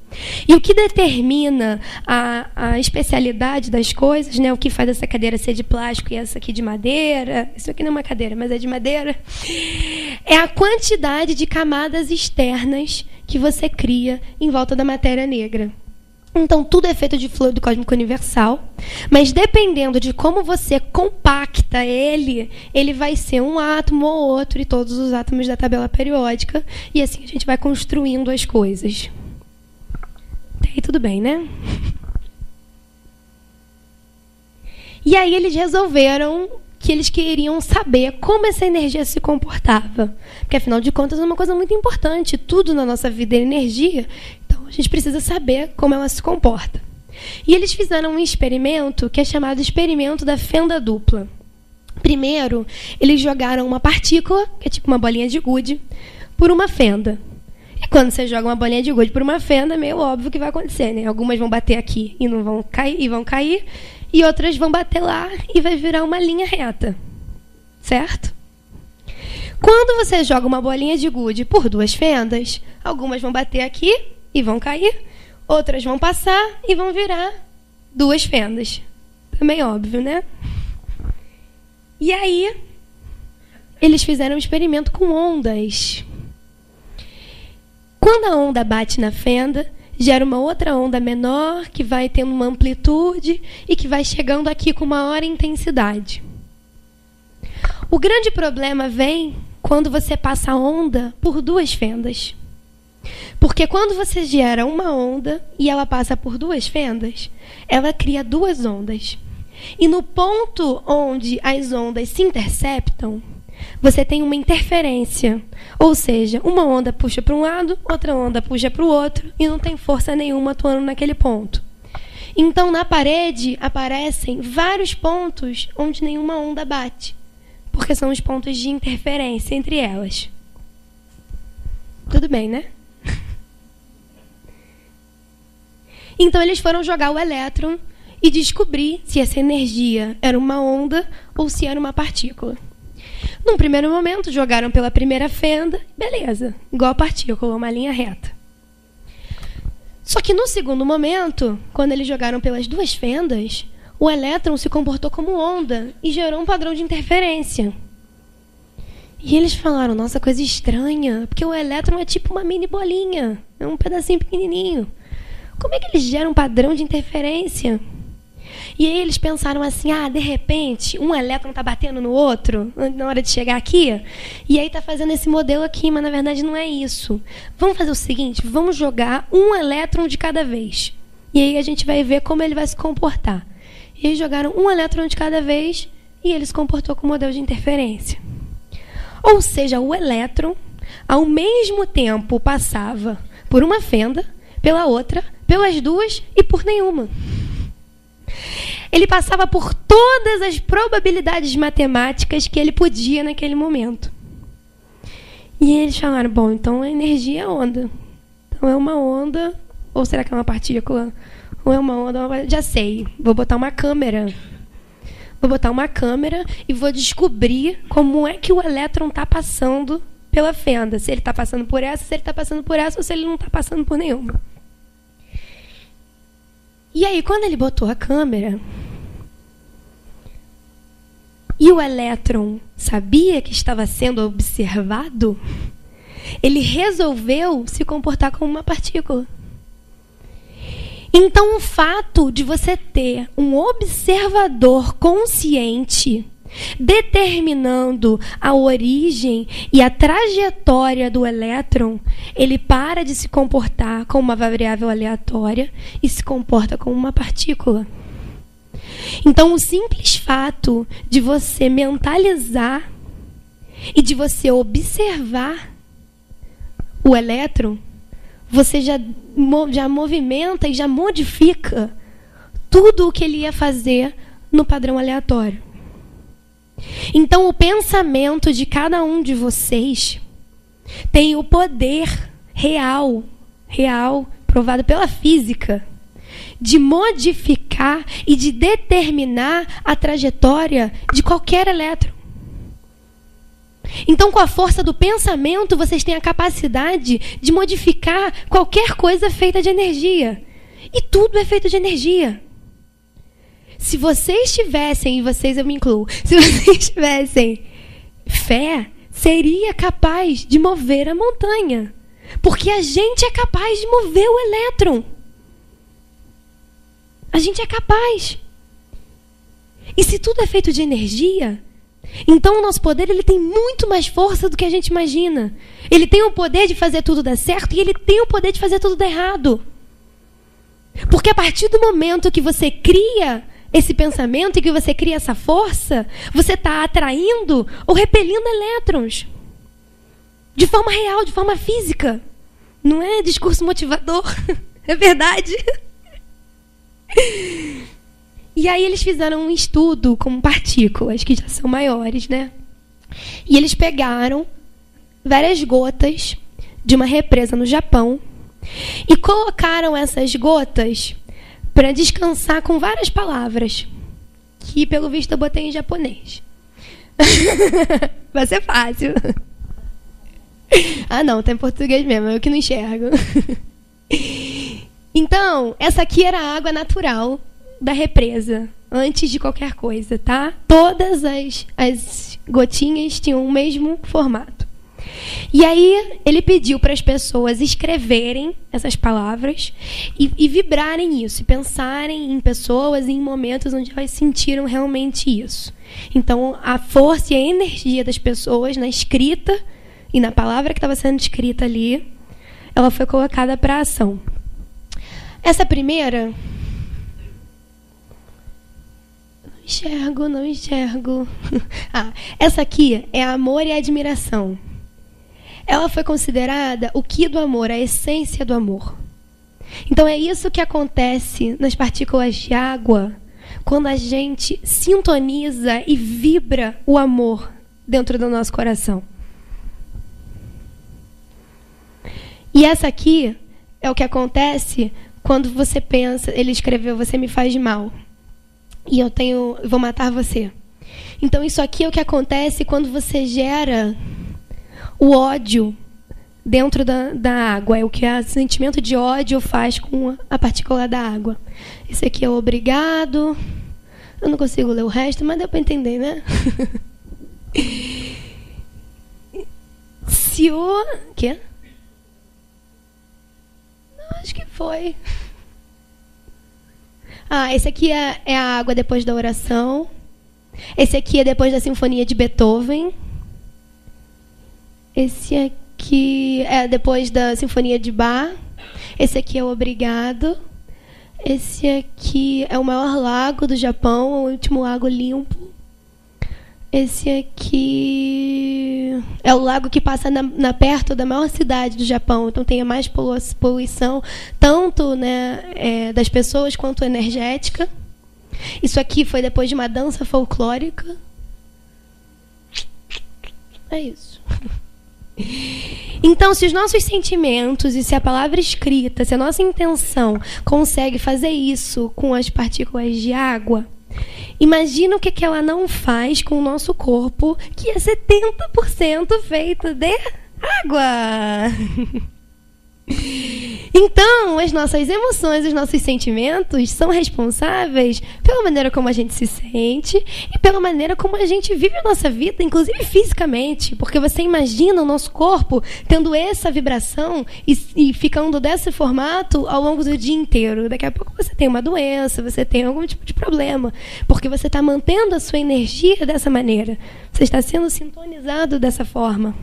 E o que determina a especialidade das coisas, né, o que faz essa cadeira ser de plástico e essa aqui de madeira, isso aqui não é uma cadeira, mas é de madeira, é a quantidade de camadas externas que você cria em volta da matéria negra. Então, tudo é feito de fluido cósmico universal, mas dependendo de como você compacta ele, ele vai ser um átomo ou outro, e todos os átomos da tabela periódica, e assim a gente vai construindo as coisas. Até aí tudo bem, né? E aí eles resolveram que eles queriam saber como essa energia se comportava. Porque, afinal de contas, é uma coisa muito importante. Tudo na nossa vida é energia. Então, a gente precisa saber como ela se comporta. E eles fizeram um experimento que é chamado experimento da fenda dupla. Primeiro, eles jogaram uma partícula, que é tipo uma bolinha de gude, por uma fenda. E quando você joga uma bolinha de gude por uma fenda, é meio óbvio o que vai acontecer, né? Algumas vão bater aqui e não vão cair, e vão cair, e outras vão bater lá e vai virar uma linha reta. Certo? Quando você joga uma bolinha de gude por duas fendas, algumas vão bater aqui e vão cair, outras vão passar e vão virar duas fendas. Também óbvio, né? E aí, eles fizeram um experimento com ondas. Quando a onda bate na fenda, gera uma outra onda menor, que vai tendo uma amplitude e que vai chegando aqui com maior intensidade. O grande problema vem quando você passa a onda por duas fendas. Porque quando você gera uma onda e ela passa por duas fendas, ela cria duas ondas. E no ponto onde as ondas se interceptam, você tem uma interferência. Ou seja, uma onda puxa para um lado, outra onda puxa para o outro, e não tem força nenhuma atuando naquele ponto. Então, na parede, aparecem vários pontos onde nenhuma onda bate, porque são os pontos de interferência entre elas. Tudo bem, né? Então, eles foram jogar o elétron e descobrir se essa energia era uma onda ou se era uma partícula. Num primeiro momento, jogaram pela primeira fenda, beleza, igual a partícula, uma linha reta. Só que no segundo momento, quando eles jogaram pelas duas fendas, o elétron se comportou como onda e gerou um padrão de interferência. E eles falaram, nossa, coisa estranha, porque o elétron é tipo uma mini bolinha, é um pedacinho pequenininho. Como é que eles geram um padrão de interferência? E aí eles pensaram assim, de repente, um elétron está batendo no outro na hora de chegar aqui, e aí está fazendo esse modelo aqui, mas na verdade não é isso. Vamos fazer o seguinte, vamos jogar um elétron de cada vez. E aí a gente vai ver como ele vai se comportar. E aí jogaram um elétron de cada vez, e ele se comportou com o modelo de interferência. Ou seja, o elétron, ao mesmo tempo, passava por uma fenda, pela outra, pelas duas e por nenhuma. Ele passava por todas as probabilidades matemáticas que ele podia naquele momento. E eles falaram, bom, então a energia é onda. Então é uma onda, ou será que é uma partícula? Ou é uma onda? Já sei, vou botar uma câmera vou botar uma câmera e vou descobrir como é que o elétron está passando pela fenda. Se ele está passando por essa, se ele está passando por essa, ou se ele não está passando por nenhuma. E aí, quando ele botou a câmera, e o elétron sabia que estava sendo observado, ele resolveu se comportar como uma partícula. Então, o fato de você ter um observador consciente determinando a origem e a trajetória do elétron, ele para de se comportar como uma variável aleatória e se comporta como uma partícula. Então, o simples fato de você mentalizar e de você observar o elétron, você já movimenta e já modifica tudo o que ele ia fazer no padrão aleatório. Então, o pensamento de cada um de vocês tem o poder real, provado pela física, de modificar e de determinar a trajetória de qualquer elétron. Então, com a força do pensamento, vocês têm a capacidade de modificar qualquer coisa feita de energia. E tudo é feito de energia. Se vocês tivessem, e vocês eu me incluo, se vocês tivessem fé, seria capaz de mover a montanha. Porque a gente é capaz de mover o elétron. A gente é capaz. E se tudo é feito de energia, então o nosso poder ele tem muito mais força do que a gente imagina. Ele tem o poder de fazer tudo dar certo e ele tem o poder de fazer tudo dar errado. Porque a partir do momento que você cria esse pensamento e que você cria essa força, você está atraindo ou repelindo elétrons. De forma real, de forma física. Não é discurso motivador. É verdade. E aí eles fizeram um estudo com partículas, que já são maiores, né? E eles pegaram várias gotas de uma represa no Japão e colocaram essas gotas para descansar com várias palavras, que pelo visto eu botei em japonês. Vai ser fácil. Ah, não, tá em português mesmo, eu que não enxergo. Então, essa aqui era a água natural da represa, antes de qualquer coisa, tá? Todas as gotinhas tinham o mesmo formato. E aí, ele pediu para as pessoas escreverem essas palavras e vibrarem isso, e pensarem em pessoas e em momentos onde elas sentiram realmente isso. Então, a força e a energia das pessoas na escrita e na palavra que estava sendo escrita ali, ela foi colocada para ação. Essa primeira... Não enxergo. Essa aqui é amor e admiração. Ela foi considerada o ki do amor, a essência do amor. Então é isso que acontece nas partículas de água quando a gente sintoniza e vibra o amor dentro do nosso coração. E essa aqui é o que acontece quando você pensa, ele escreveu, você me faz mal. E eu vou matar você. Então isso aqui é o que acontece quando você gera o ódio dentro da água. É o que o sentimento de ódio faz com a partícula da água. Esse aqui é o obrigado. Eu não consigo ler o resto, mas deu para entender, né? Se o... Quê? Não, acho que foi... esse aqui é a água depois da oração. Esse aqui é depois da Sinfonia de Beethoven. Esse aqui é depois da Sinfonia de Bach. Esse aqui é o Obrigado. Esse aqui é o maior lago do Japão, o último lago limpo. Esse aqui é o lago que passa perto da maior cidade do Japão. Então tem mais poluição, tanto das pessoas quanto energética. Isso aqui foi depois de uma dança folclórica. É isso. Então, se os nossos sentimentos e se a palavra escrita, se a nossa intenção consegue fazer isso com as partículas de água, Imagina o que ela não faz com o nosso corpo, que é 70% feito de água. Então, as nossas emoções, os nossos sentimentos são responsáveis pela maneira como a gente se sente e pela maneira como a gente vive a nossa vida, inclusive fisicamente. Porque você imagina o nosso corpo tendo essa vibração e ficando desse formato ao longo do dia inteiro. Daqui a pouco você tem uma doença, você tem algum tipo de problema, porque você está mantendo a sua energia dessa maneira. Você está sendo sintonizado dessa forma.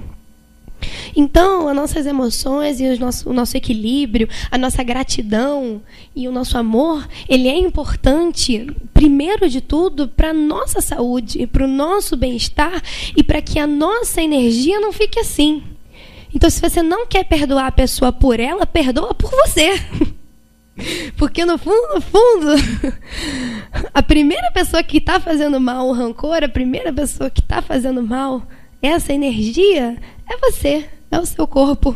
Então, as nossas emoções e o nosso equilíbrio, a nossa gratidão e o nosso amor, ele é importante, primeiro de tudo, para a nossa saúde, para o nosso bem-estar e para que a nossa energia não fique assim. Então, se você não quer perdoar a pessoa por ela, perdoa por você. Porque, no fundo, a primeira pessoa que está fazendo mal o rancor, a primeira pessoa que está fazendo mal essa energia é você, é o seu corpo.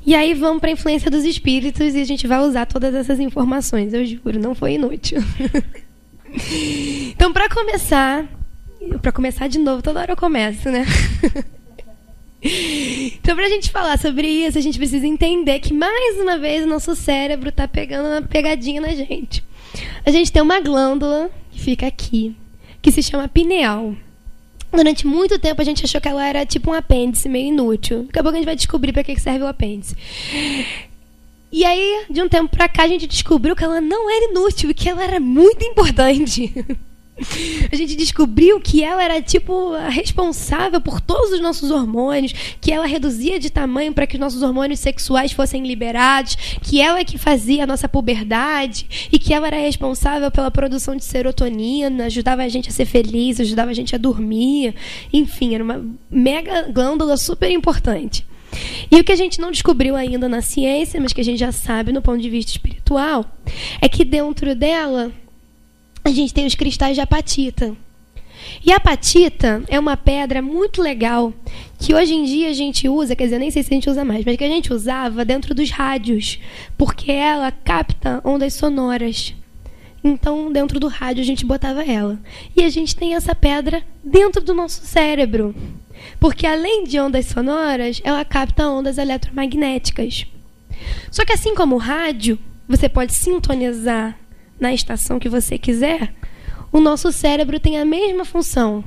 E aí vamos para a influência dos espíritos e a gente vai usar todas essas informações, eu juro, não foi inútil. Então, para começar de novo, toda hora eu começo, né? Então, para a gente falar sobre isso, a gente precisa entender que, mais uma vez, o nosso cérebro está pegando uma pegadinha na gente. A gente tem uma glândula que fica aqui, que se chama pineal. Durante muito tempo a gente achou que ela era tipo um apêndice meio inútil. Daqui a pouco a gente vai descobrir para que serve o apêndice. E aí, de um tempo para cá, a gente descobriu que ela não era inútil, que ela era muito importante. A gente descobriu que ela era tipo a responsável por todos os nossos hormônios, que ela reduzia de tamanho para que os nossos hormônios sexuais fossem liberados, que ela é que fazia a nossa puberdade e que ela era responsável pela produção de serotonina, ajudava a gente a ser feliz, ajudava a gente a dormir. Enfim, era uma mega glândula super importante. E o que a gente não descobriu ainda na ciência, mas que a gente já sabe no ponto de vista espiritual, é que dentro dela a gente tem os cristais de apatita. E a apatita é uma pedra muito legal que hoje em dia a gente usa, quer dizer, nem sei se a gente usa mais, mas que a gente usava dentro dos rádios, porque ela capta ondas sonoras. Então, dentro do rádio, a gente botava ela. E a gente tem essa pedra dentro do nosso cérebro, porque além de ondas sonoras, ela capta ondas eletromagnéticas. Só que assim como o rádio, você pode sintonizar na estação que você quiser, o nosso cérebro tem a mesma função.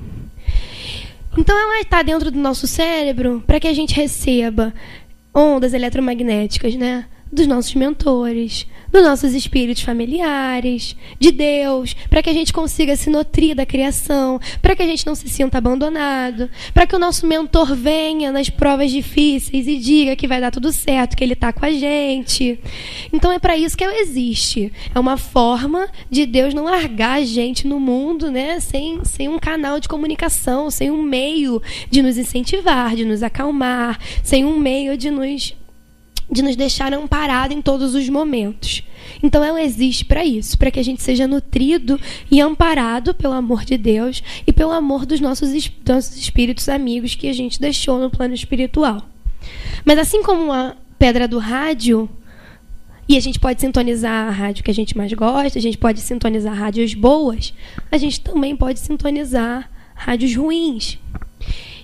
Então ela está dentro do nosso cérebro para que a gente receba ondas eletromagnéticas, né? Dos nossos mentores, dos nossos espíritos familiares, de Deus, para que a gente consiga se nutrir da criação, para que a gente não se sinta abandonado, para que o nosso mentor venha nas provas difíceis e diga que vai dar tudo certo, que ele está com a gente. Então é para isso que ela existe. É uma forma de Deus não largar a gente no mundo, né, sem um canal de comunicação, sem um meio de nos incentivar, de nos acalmar, sem um meio de nos deixar amparado em todos os momentos. Então ela existe para isso, para que a gente seja nutrido e amparado pelo amor de Deus e pelo amor dos nossos espíritos amigos que a gente deixou no plano espiritual. Mas assim como a pedra do rádio, e a gente pode sintonizar a rádio que a gente mais gosta, a gente pode sintonizar rádios boas, a gente também pode sintonizar rádios ruins.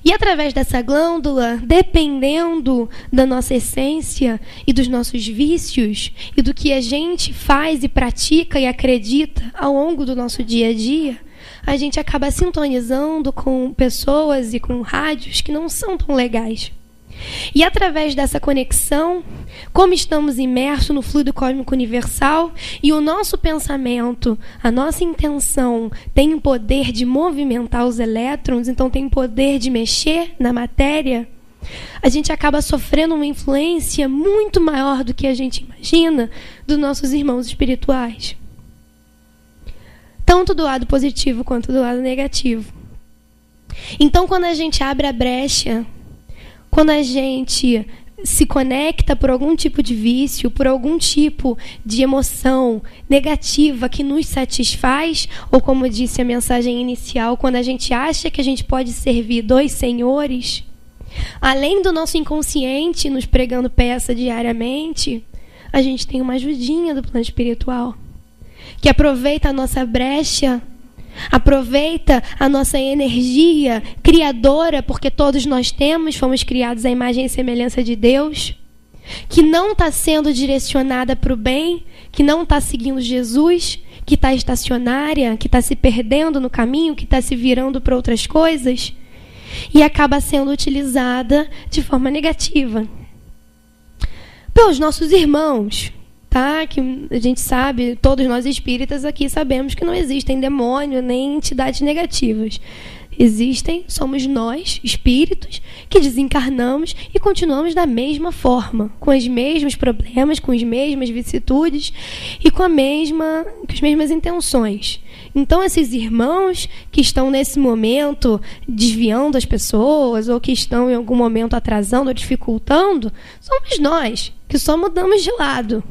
E através dessa glândula, dependendo da nossa essência e dos nossos vícios e do que a gente faz e pratica e acredita ao longo do nosso dia a dia, a gente acaba sintonizando com pessoas e com rádios que não são tão legais. E através dessa conexão, como estamos imersos no fluido cósmico universal e o nosso pensamento, a nossa intenção tem o poder de movimentar os elétrons, então tem o poder de mexer na matéria, a gente acaba sofrendo uma influência muito maior do que a gente imagina dos nossos irmãos espirituais. Tanto do lado positivo quanto do lado negativo. Então, quando a gente abre a brecha, quando a gente se conecta por algum tipo de vício, por algum tipo de emoção negativa que nos satisfaz, ou como disse a mensagem inicial, quando a gente acha que a gente pode servir dois senhores, além do nosso inconsciente nos pregando peça diariamente, a gente tem uma ajudinha do plano espiritual, que aproveita a nossa brecha, aproveita a nossa energia criadora, porque todos nós fomos criados à imagem e semelhança de Deus, que não está sendo direcionada para o bem, que não está seguindo Jesus, que está estacionária, que está se perdendo no caminho, que está se virando para outras coisas, e acaba sendo utilizada de forma negativa pelos nossos irmãos, tá? Que a gente sabe, todos nós espíritas aqui sabemos que não existem demônio nem entidades negativas. Somos nós, espíritos, que desencarnamos e continuamos da mesma forma, com os mesmos problemas, com as mesmas vicissitudes e com as mesmas intenções. Então, esses irmãos que estão nesse momento desviando as pessoas ou que estão em algum momento atrasando ou dificultando, somos nós, que só mudamos de lado.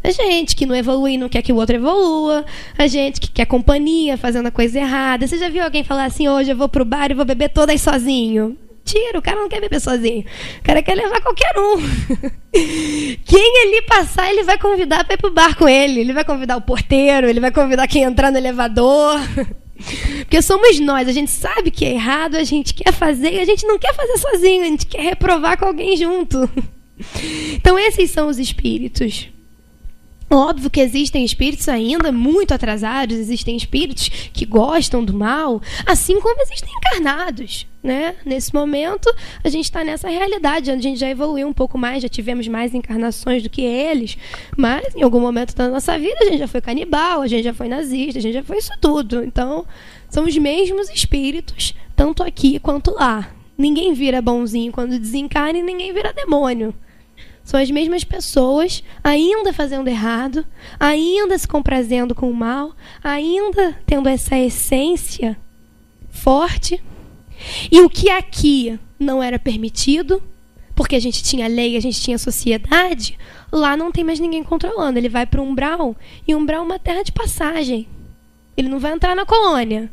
A gente que não evolui, não quer que o outro evolua. A gente que quer companhia, fazendo a coisa errada. Você já viu alguém falar assim, hoje eu vou pro bar e vou beber todas sozinho? Tira, o cara não quer beber sozinho. O cara quer levar qualquer um. Quem ele passar, ele vai convidar para ir pro bar com ele. Ele vai convidar o porteiro, ele vai convidar quem entrar no elevador. Porque somos nós, a gente sabe que é errado, a gente quer fazer e a gente não quer fazer sozinho, a gente quer reprovar com alguém junto. Então esses são os espíritos. Óbvio que existem espíritos ainda muito atrasados, existem espíritos que gostam do mal, assim como existem encarnados, né? Nesse momento, a gente está nessa realidade, onde a gente já evoluiu um pouco mais, já tivemos mais encarnações do que eles, mas em algum momento da nossa vida a gente já foi canibal, a gente já foi nazista, a gente já foi isso tudo. Então, são os mesmos espíritos, tanto aqui quanto lá. Ninguém vira bonzinho quando desencarna e ninguém vira demônio. São as mesmas pessoas, ainda fazendo errado, ainda se comprazendo com o mal, ainda tendo essa essência forte. E o que aqui não era permitido, porque a gente tinha lei, a gente tinha sociedade, lá não tem mais ninguém controlando. Ele vai para o umbral, e o umbral é uma terra de passagem. Ele não vai entrar na colônia.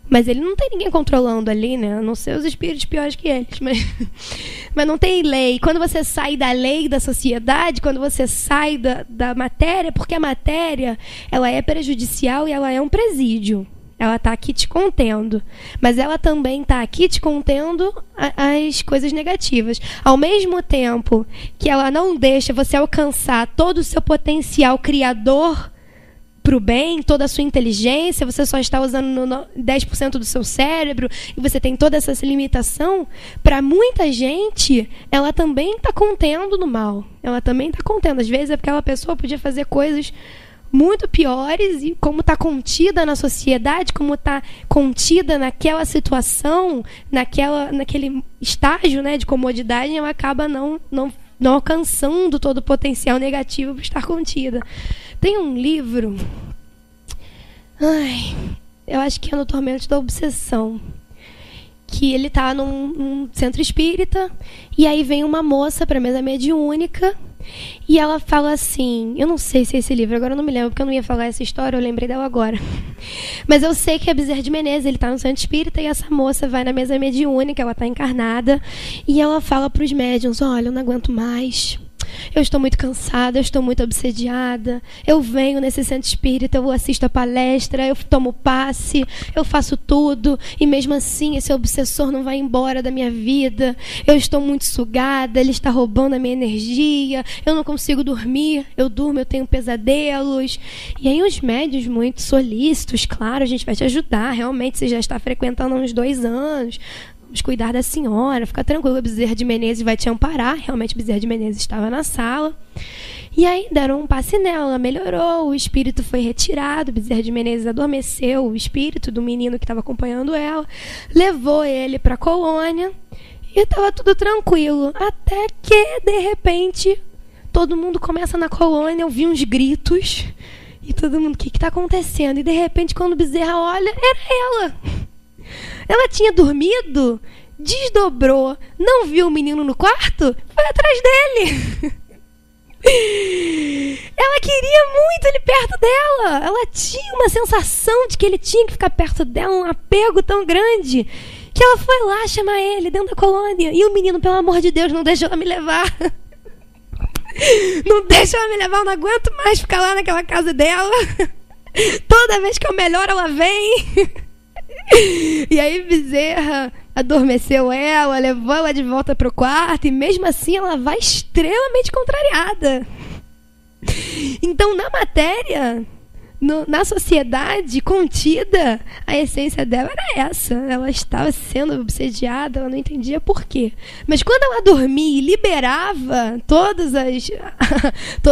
Mas ele não tem ninguém controlando ali, né? A não ser os espíritos piores que eles. Mas não tem lei. Quando você sai da lei da sociedade, quando você sai da matéria, porque a matéria ela é prejudicial e ela é um presídio. Ela está aqui te contendo. Mas ela também está aqui te contendo as coisas negativas. Ao mesmo tempo que ela não deixa você alcançar todo o seu potencial criador para o bem, toda a sua inteligência, você só está usando 10% do seu cérebro e você tem toda essa limitação, para muita gente, ela também está contendo no mal. Ela também está contendo. Às vezes, aquela pessoa podia fazer coisas muito piores e como está contida na sociedade, como está contida naquela situação, naquele estágio, né, de comodidade, ela acaba não alcançando todo o potencial negativo por estar contida. Tem um livro, eu acho que é No Tormento da Obsessão, que ele está num centro espírita, e aí vem uma moça para a mesa mediúnica, e ela fala assim, eu não sei se é esse livro, agora eu não me lembro, porque eu não ia falar essa história, eu lembrei dela agora. Mas eu sei que é Bezerra de Menezes, ele está no centro espírita, e essa moça vai na mesa mediúnica, ela está encarnada, e ela fala para os médiuns, olha, eu não aguento mais, eu estou muito cansada, eu estou muito obsediada, eu venho nesse centro espírita, eu assisto a palestra, eu tomo passe, eu faço tudo, e mesmo assim esse obsessor não vai embora da minha vida, eu estou muito sugada, ele está roubando a minha energia, eu não consigo dormir, eu durmo, eu tenho pesadelos. E aí os médios muito solícitos, claro, a gente vai te ajudar, realmente você já está frequentando há uns 2 anos, vamos cuidar da senhora, fica tranquila, Bezerra de Menezes vai te amparar. Realmente Bezerra de Menezes estava na sala. E aí deram um passe nela, ela melhorou, o espírito foi retirado, Bezerra de Menezes adormeceu, o espírito do menino que estava acompanhando ela, levou ele para a colônia e estava tudo tranquilo. Até que, de repente, todo mundo começa na colônia a ouvir uns gritos e todo mundo, o que está acontecendo? E de repente, quando Bezerra olha, era ela. Ela tinha dormido, desdobrou, não viu o menino no quarto, foi atrás dele. Ela queria muito ele perto dela. Ela tinha uma sensação de que ele tinha que ficar perto dela, um apego tão grande, que ela foi lá chamar ele dentro da colônia. E o menino, pelo amor de Deus, não deixou ela me levar. Não deixa ela me levar, eu não aguento mais ficar lá naquela casa dela. Toda vez que eu melhoro, ela vem. E aí Bezerra adormeceu ela, levou ela de volta pro quarto, e mesmo assim ela vai extremamente contrariada. Então, na matéria, na sociedade contida, a essência dela era essa. Ela estava sendo obsediada, ela não entendia por quê. Mas quando ela dormia e liberava todo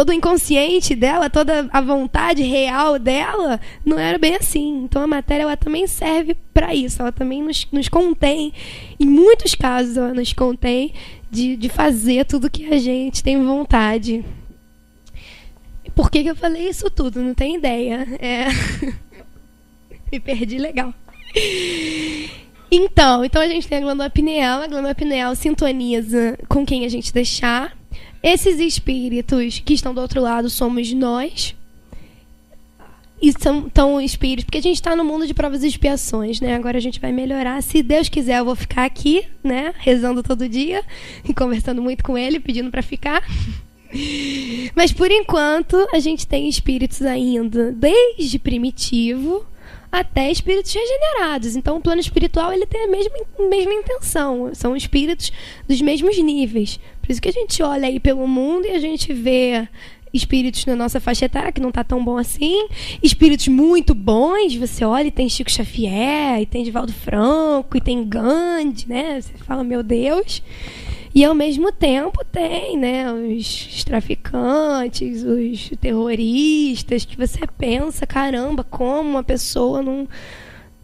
o inconsciente dela, toda a vontade real dela, não era bem assim. Então a matéria, ela também serve para isso. Ela também nos contém, em muitos casos ela nos contém de fazer tudo que a gente tem vontade. Por que eu falei isso tudo? Não tenho ideia. Me perdi legal. Então a gente tem a glândula pineal. A glândula pineal sintoniza com quem a gente deixar. Esses espíritos que estão do outro lado somos nós. E são espíritos, porque a gente está no mundo de provas e expiações, né? Agora a gente vai melhorar. Se Deus quiser, eu vou ficar aqui, né? Rezando todo dia e conversando muito com Ele, pedindo para ficar. Mas por enquanto a gente tem espíritos ainda desde primitivo até espíritos regenerados. Então o plano espiritual, ele tem a mesma intenção. São espíritos dos mesmos níveis. Por isso que a gente olha aí pelo mundo e a gente vê espíritos na nossa faixa etária que não está tão bom assim, espíritos muito bons. Você olha e tem Chico Xavier, e tem Divaldo Franco, e tem Gandhi, né? Você fala, meu Deus. E, ao mesmo tempo, tem, né, os traficantes, os terroristas, que você pensa, caramba, como uma pessoa não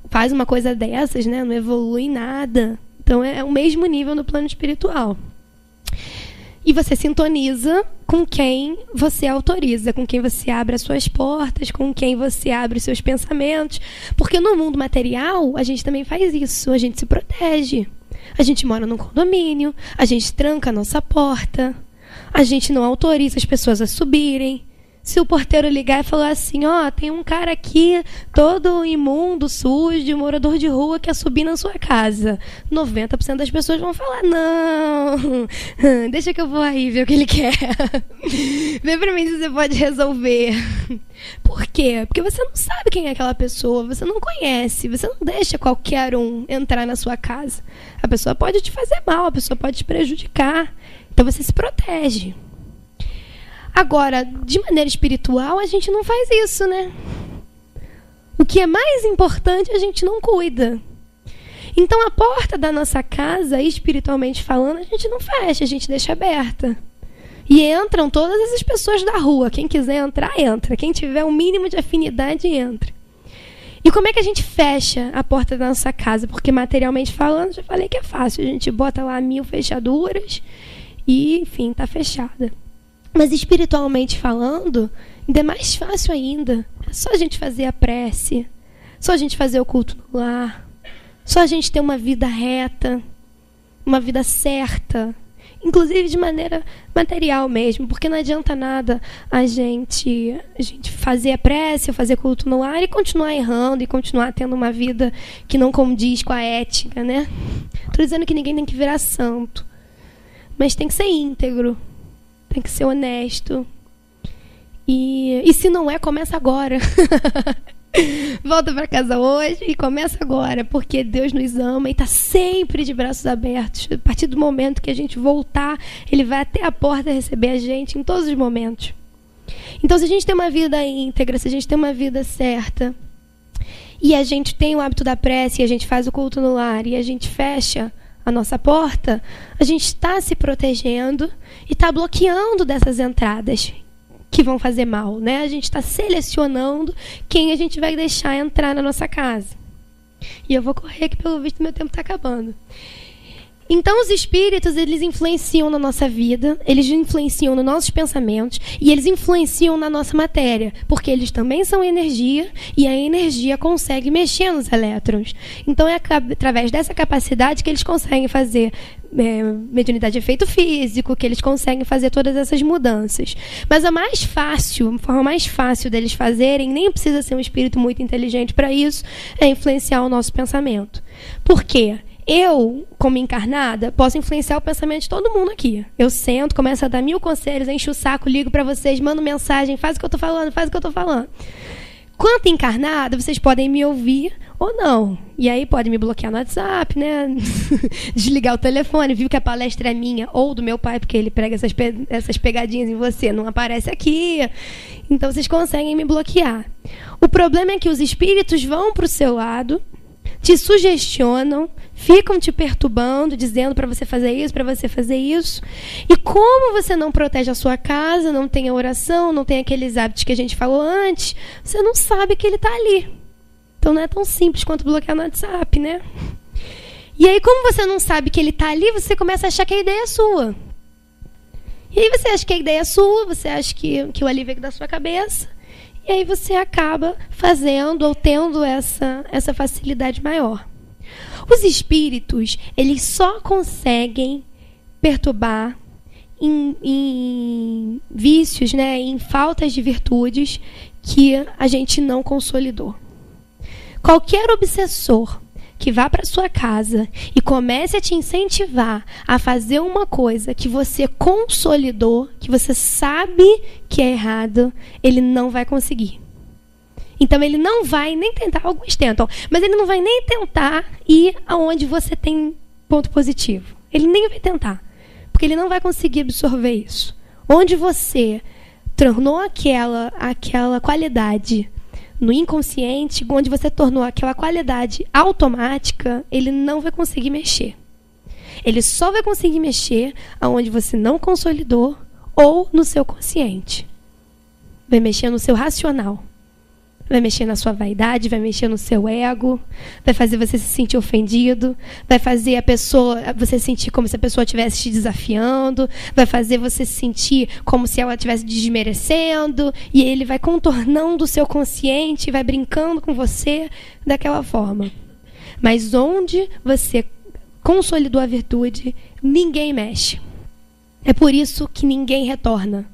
faz uma coisa dessas, né, não evolui em nada. Então, é o mesmo nível no plano espiritual. E você sintoniza com quem você autoriza, com quem você abre as suas portas, com quem você abre os seus pensamentos. Porque no mundo material, a gente também faz isso, a gente se protege. A gente mora num condomínio, a gente tranca a nossa porta, a gente não autoriza as pessoas a subirem. Se o porteiro ligar e falar assim, tem um cara aqui todo imundo, sujo, morador de rua, quer subir na sua casa, 90% das pessoas vão falar, não, deixa que eu vou aí ver o que ele quer. Vê pra mim se você pode resolver. Por quê? Porque você não sabe quem é aquela pessoa, você não conhece, você não deixa qualquer um entrar na sua casa. A pessoa pode te fazer mal, a pessoa pode te prejudicar. Então você se protege. Agora, de maneira espiritual, a gente não faz isso, né? O que é mais importante, a gente não cuida. Então, a porta da nossa casa, espiritualmente falando, a gente não fecha, a gente deixa aberta. E entram todas essas pessoas da rua. Quem quiser entrar, entra. Quem tiver um mínimo de afinidade, entra. E como é que a gente fecha a porta da nossa casa? Porque, materialmente falando, já falei que é fácil. A gente bota lá 1000 fechaduras e, enfim, está fechada. Mas espiritualmente falando, ainda é mais fácil ainda. É só a gente fazer a prece, só a gente fazer o culto no lar, só a gente ter uma vida reta, uma vida certa, inclusive de maneira material mesmo, porque não adianta nada a gente fazer a prece, fazer culto no lar e continuar errando e continuar tendo uma vida que não condiz com a ética, né? Estou dizendo que ninguém tem que virar santo, mas tem que ser íntegro. Tem que ser honesto. E se não é, começa agora. Volta para casa hoje e começa agora. Porque Deus nos ama e está sempre de braços abertos. A partir do momento que a gente voltar, Ele vai até a porta receber a gente em todos os momentos. Então, se a gente tem uma vida íntegra, se a gente tem uma vida certa, e a gente tem o hábito da prece, e a gente faz o culto no lar, e a gente fecha a nossa porta, a gente está se protegendo e está bloqueando dessas entradas que vão fazer mal, né? A gente está selecionando quem a gente vai deixar entrar na nossa casa. E eu vou correr que pelo visto meu tempo está acabando. Então os espíritos, eles influenciam na nossa vida, eles influenciam nos nossos pensamentos e eles influenciam na nossa matéria, porque eles também são energia e a energia consegue mexer nos elétrons. Então é através dessa capacidade que eles conseguem fazer mediunidade de efeito físico, que eles conseguem fazer todas essas mudanças. Mas a forma mais fácil deles fazerem, nem precisa ser um espírito muito inteligente para isso, é influenciar o nosso pensamento. Por quê? Eu, como encarnada, posso influenciar o pensamento de todo mundo aqui. Eu sento, começo a dar 1000 conselhos, encho o saco, ligo para vocês, mando mensagem, faz o que eu tô falando, faz o que eu tô falando. Quanto encarnada, vocês podem me ouvir ou não. E aí pode me bloquear no WhatsApp, né? Desligar o telefone, viu que a palestra é minha ou do meu pai, porque ele prega essas pegadinhas em você, não aparece aqui. Então vocês conseguem me bloquear. O problema é que os espíritos vão para o seu lado, te sugestionam, ficam te perturbando, dizendo para você fazer isso, para você fazer isso. E como você não protege a sua casa, não tem a oração, não tem aqueles hábitos que a gente falou antes, você não sabe que ele está ali. Então não é tão simples quanto bloquear no WhatsApp, né? E aí, como você não sabe que ele está ali, você começa a achar que a ideia é sua. E aí você acha que a ideia é sua, você acha que o ali veio da sua cabeça. E aí você acaba fazendo ou tendo essa facilidade maior. Os espíritos, eles só conseguem perturbar em vícios, né, em faltas de virtudes que a gente não consolidou. Qualquer obsessor que vá para sua casa e comece a te incentivar a fazer uma coisa que você consolidou, que você sabe que é errado, ele não vai conseguir. Então ele não vai nem tentar, alguns tentam, mas ele não vai nem tentar ir aonde você tem ponto positivo. Ele nem vai tentar, porque ele não vai conseguir absorver isso. Onde você tornou aquela qualidade no inconsciente, onde você tornou aquela qualidade automática, ele não vai conseguir mexer. Ele só vai conseguir mexer aonde você não consolidou ou no seu consciente. Vai mexer no seu racional. Vai mexer na sua vaidade, vai mexer no seu ego, vai fazer você se sentir ofendido, vai fazer você sentir como se a pessoa estivesse te desafiando, vai fazer você se sentir como se ela estivesse desmerecendo, e ele vai contornando o seu consciente, vai brincando com você daquela forma. Mas onde você consolidou a virtude, ninguém mexe. É por isso que ninguém retorna.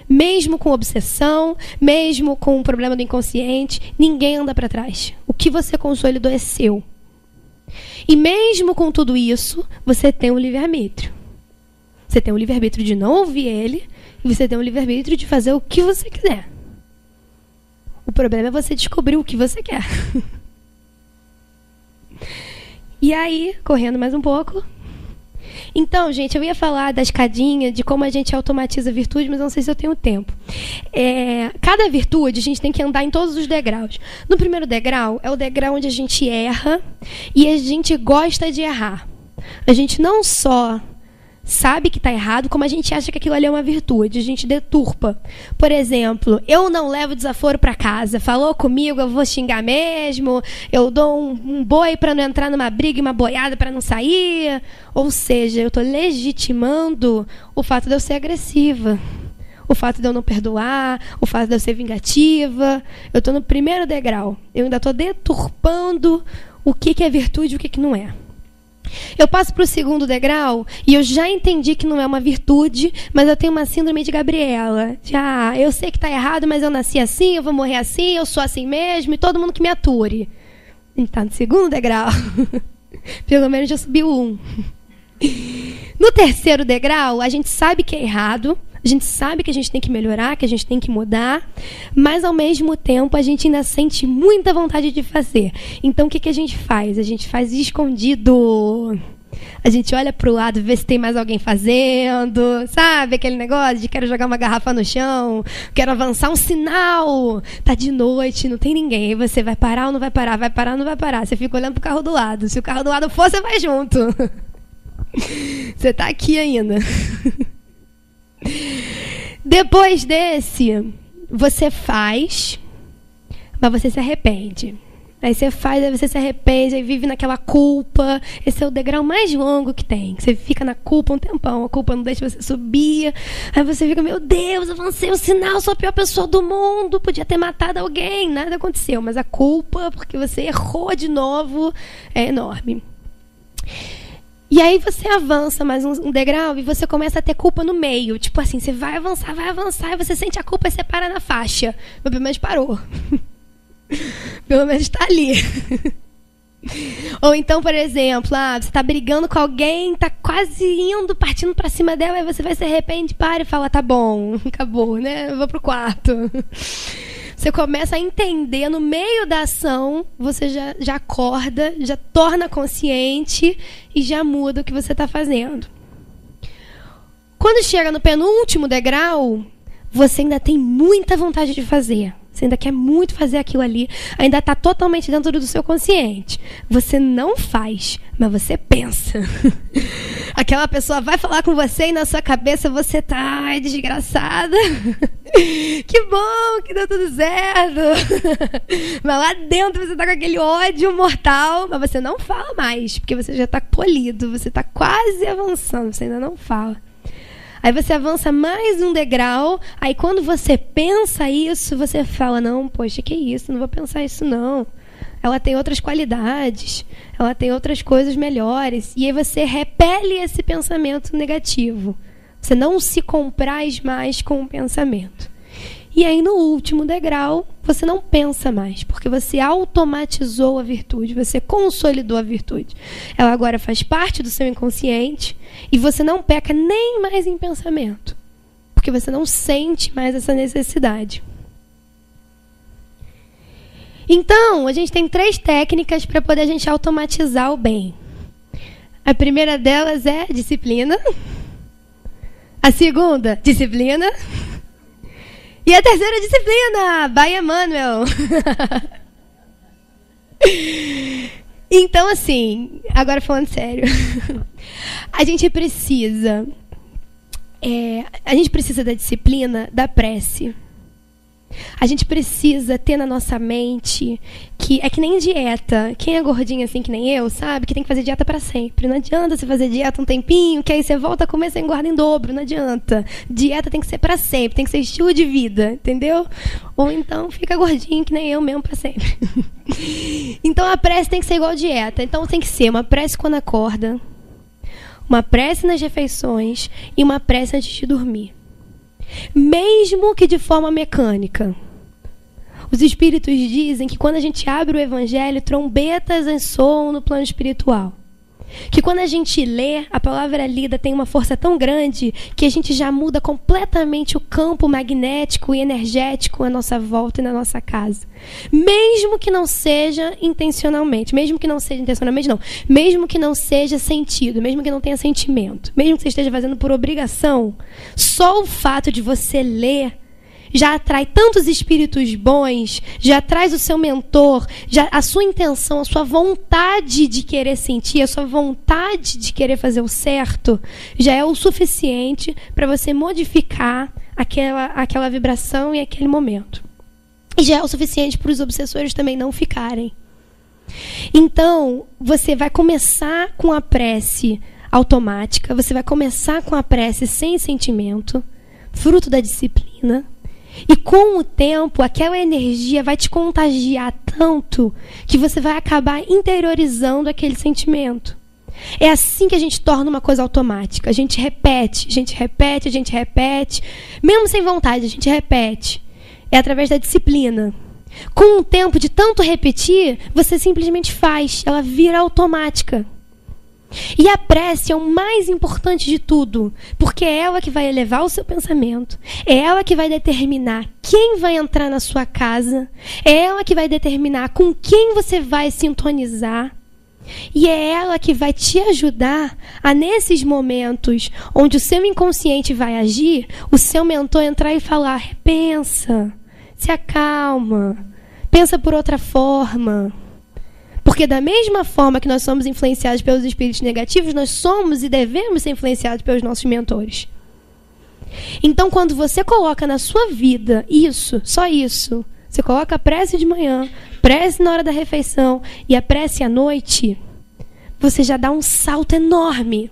Mesmo com obsessão, mesmo com o problema do inconsciente, ninguém anda para trás. O que você consolidou é seu. E mesmo com tudo isso, você tem um livre-arbítrio. Você tem um livre-arbítrio de não ouvir ele, e você tem um livre-arbítrio de fazer o que você quiser. O problema é você descobrir o que você quer. E aí, correndo mais um pouco. Então, gente, eu ia falar da escadinha, de como a gente automatiza a virtude, mas não sei se eu tenho tempo. Cada virtude, a gente tem que andar em todos os degraus. No primeiro degrau, é o degrau onde a gente erra e a gente gosta de errar. A gente não só sabe que está errado, como a gente acha que aquilo ali é uma virtude, a gente deturpa. Por exemplo, eu não levo desaforo para casa, falou comigo, eu vou xingar mesmo, eu dou um boi para não entrar numa briga e uma boiada para não sair. Ou seja, eu estou legitimando o fato de eu ser agressiva, o fato de eu não perdoar, o fato de eu ser vingativa. Eu estou no primeiro degrau, eu ainda estou deturpando o que é virtude e o que não é. Eu passo para o segundo degrau e eu já entendi que não é uma virtude, mas eu tenho uma síndrome de Gabriela. Eu sei que está errado, mas eu nasci assim, eu vou morrer assim, eu sou assim mesmo, e todo mundo que me ature. A gente está no segundo degrau. Pelo menos já subiu um. No terceiro degrau, a gente sabe que é errado, a gente sabe que a gente tem que melhorar, que a gente tem que mudar, mas ao mesmo tempo a gente ainda sente muita vontade de fazer. Então o que a gente faz? A gente faz escondido. A gente olha pro lado, vê se tem mais alguém fazendo, sabe? Aquele negócio de quero jogar uma garrafa no chão, quero avançar um sinal. Tá de noite, não tem ninguém. Aí você vai parar ou não vai parar? Vai parar ou não vai parar? Você fica olhando pro carro do lado. Se o carro do lado for, você vai junto. Você tá aqui ainda. Depois desse, você faz, mas você se arrepende. Aí você faz, aí você se arrepende, aí vive naquela culpa. Esse é o degrau mais longo que tem. Você fica na culpa um tempão, a culpa não deixa você subir. Aí você fica, meu Deus, avancei o sinal, sou a pior pessoa do mundo, podia ter matado alguém, nada aconteceu. Mas a culpa, porque você errou de novo, é enorme. E aí você avança mais um degrau e você começa a ter culpa no meio. Tipo assim, você vai avançar, e você sente a culpa e você para na faixa. Mas pelo menos parou. Pelo menos está ali. Ou então, por exemplo, você está brigando com alguém, está quase partindo para cima dela, aí você vai se arrepende, para e fala, tá bom, acabou, né? Eu vou pro quarto. Você começa a entender no meio da ação, você já acorda, já torna consciente e já muda o que você está fazendo. Quando chega no penúltimo degrau, você ainda tem muita vontade de fazer. Você ainda quer muito fazer aquilo ali. Ainda está totalmente dentro do seu consciente. Você não faz, mas você pensa. Aquela pessoa vai falar com você e na sua cabeça você tá, ai, desgraçada. Que bom que deu tudo certo. Mas lá dentro você tá com aquele ódio mortal, mas você não fala mais, porque você já tá polido, você tá quase avançando, você ainda não fala. Aí você avança mais um degrau, aí quando você pensa isso, você fala, não, poxa, que isso, não vou pensar isso não. Ela tem outras qualidades, ela tem outras coisas melhores. E aí você repele esse pensamento negativo. Você não se compraz mais com o pensamento. E aí no último degrau, você não pensa mais, porque você automatizou a virtude, você consolidou a virtude. Ela agora faz parte do seu inconsciente e você não peca nem mais em pensamento, porque você não sente mais essa necessidade. Então, a gente tem 3 técnicas para poder a gente automatizar o bem. A primeira delas é disciplina. A segunda, disciplina. E a terceira disciplina, by Emmanuel. Então, assim, agora falando sério, a gente precisa da disciplina da prece. A gente precisa ter na nossa mente que é que nem dieta. Quem é gordinho assim que nem eu, sabe que tem que fazer dieta para sempre. Não adianta você fazer dieta um tempinho, que aí você volta a comer, você engorda em dobro. Não adianta. Dieta tem que ser para sempre, tem que ser estilo de vida, entendeu? Ou então fica gordinho que nem eu mesmo para sempre. Então a prece tem que ser igual dieta. Então tem que ser uma prece quando acorda, uma prece nas refeições e uma prece antes de dormir. Mesmo que de forma mecânica. Os espíritos dizem que quando a gente abre o evangelho, trombetas ressoam no plano espiritual. Que quando a gente lê, a palavra lida tem uma força tão grande que a gente já muda completamente o campo magnético e energético à nossa volta e na nossa casa. Mesmo que não seja intencionalmente, mesmo que não seja sentido, mesmo que não tenha sentimento, mesmo que você esteja fazendo por obrigação, só o fato de você ler já atrai tantos espíritos bons, já traz o seu mentor, já a sua intenção, a sua vontade de querer sentir, a sua vontade de querer fazer o certo, já é o suficiente para você modificar aquela vibração e aquele momento. E já é o suficiente para os obsessores também não ficarem. Então, você vai começar com a prece automática, você vai começar com a prece sem sentimento, fruto da disciplina. E com o tempo, aquela energia vai te contagiar tanto que você vai acabar interiorizando aquele sentimento. É assim que a gente torna uma coisa automática. A gente repete. Mesmo sem vontade, a gente repete. É através da disciplina. Com o tempo de tanto repetir, você simplesmente faz. Ela vira automática. E a prece é o mais importante de tudo, porque é ela que vai elevar o seu pensamento, é ela que vai determinar quem vai entrar na sua casa, é ela que vai determinar com quem você vai sintonizar, e é ela que vai te ajudar a, nesses momentos onde o seu inconsciente vai agir, o seu mentor entrar e falar, repensa, se acalma, pensa por outra forma. Porque da mesma forma que nós somos influenciados pelos espíritos negativos, nós somos e devemos ser influenciados pelos nossos mentores. Então, quando você coloca na sua vida isso, só isso, você coloca a prece de manhã, prece na hora da refeição e a prece à noite, você já dá um salto enorme.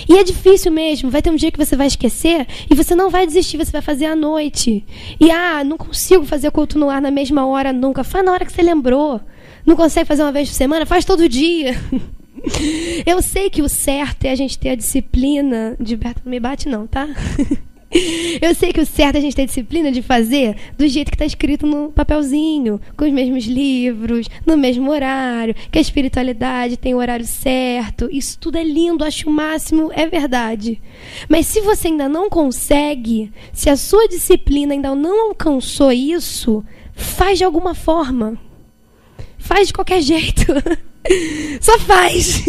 E é difícil mesmo, vai ter um dia que você vai esquecer e você não vai desistir, você vai fazer à noite. E, não consigo fazer culto no lar na mesma hora nunca. Faz na hora que você lembrou. Não consegue fazer uma vez por semana? Faz todo dia. Eu sei que o certo é a gente ter a disciplina. Gilberto, não me bate não, tá? Eu sei que o certo é a gente ter disciplina de fazer do jeito que está escrito no papelzinho, com os mesmos livros, no mesmo horário, que a espiritualidade tem o horário certo. Isso tudo é lindo, acho o máximo, é verdade. Mas se você ainda não consegue, se a sua disciplina ainda não alcançou isso, faz de alguma forma. Faz de qualquer jeito. Só faz.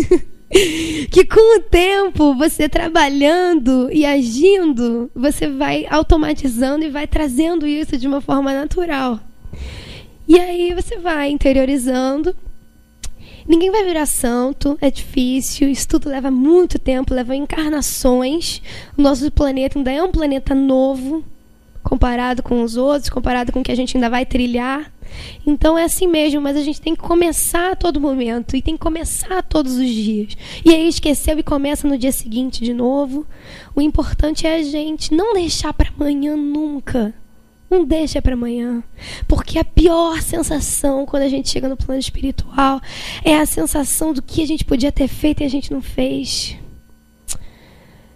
Que com o tempo, você trabalhando e agindo, você vai automatizando e vai trazendo isso de uma forma natural. E aí você vai interiorizando. Ninguém vai virar santo, é difícil, isso tudo leva muito tempo, leva encarnações. O nosso planeta ainda é um planeta novo, comparado com os outros, comparado com o que a gente ainda vai trilhar. Então é assim mesmo, mas a gente tem que começar a todo momento e tem que começar todos os dias. E aí esqueceu e começa no dia seguinte de novo. O importante é a gente não deixar para amanhã nunca. Não deixa para amanhã. Porque a pior sensação quando a gente chega no plano espiritual é a sensação do que a gente podia ter feito e a gente não fez.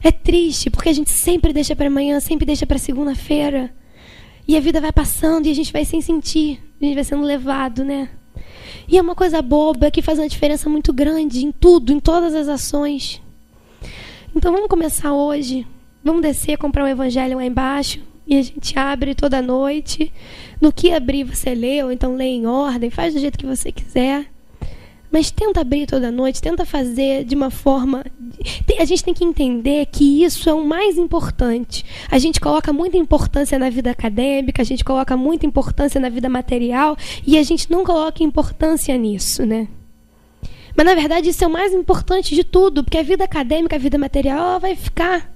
É triste, porque a gente sempre deixa para amanhã, sempre deixa para segunda-feira. E a vida vai passando e a gente vai sem sentir. A gente vai sendo levado, né? E é uma coisa boba que faz uma diferença muito grande em tudo, em todas as ações. Então vamos começar hoje. Vamos descer, comprar um evangelho lá embaixo. E a gente abre toda noite. No que abrir você lê, ou então lê em ordem. Faz do jeito que você quiser. Mas tenta abrir toda noite, tenta fazer de uma forma... A gente tem que entender que isso é o mais importante. A gente coloca muita importância na vida acadêmica, a gente coloca muita importância na vida material e a gente não coloca importância nisso, né? Mas, na verdade, isso é o mais importante de tudo, porque a vida acadêmica, a vida material, ela vai ficar.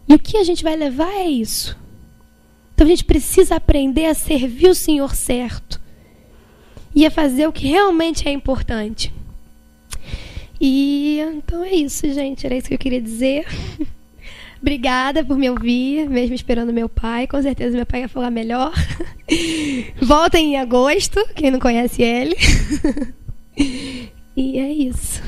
E o que a gente vai levar é isso. Então, a gente precisa aprender a servir o Senhor certo. E a fazer o que realmente é importante. E então é isso, gente. Era isso que eu queria dizer. Obrigada por me ouvir, mesmo esperando meu pai. Com certeza meu pai ia falar melhor. Voltem em agosto, quem não conhece ele. E é isso.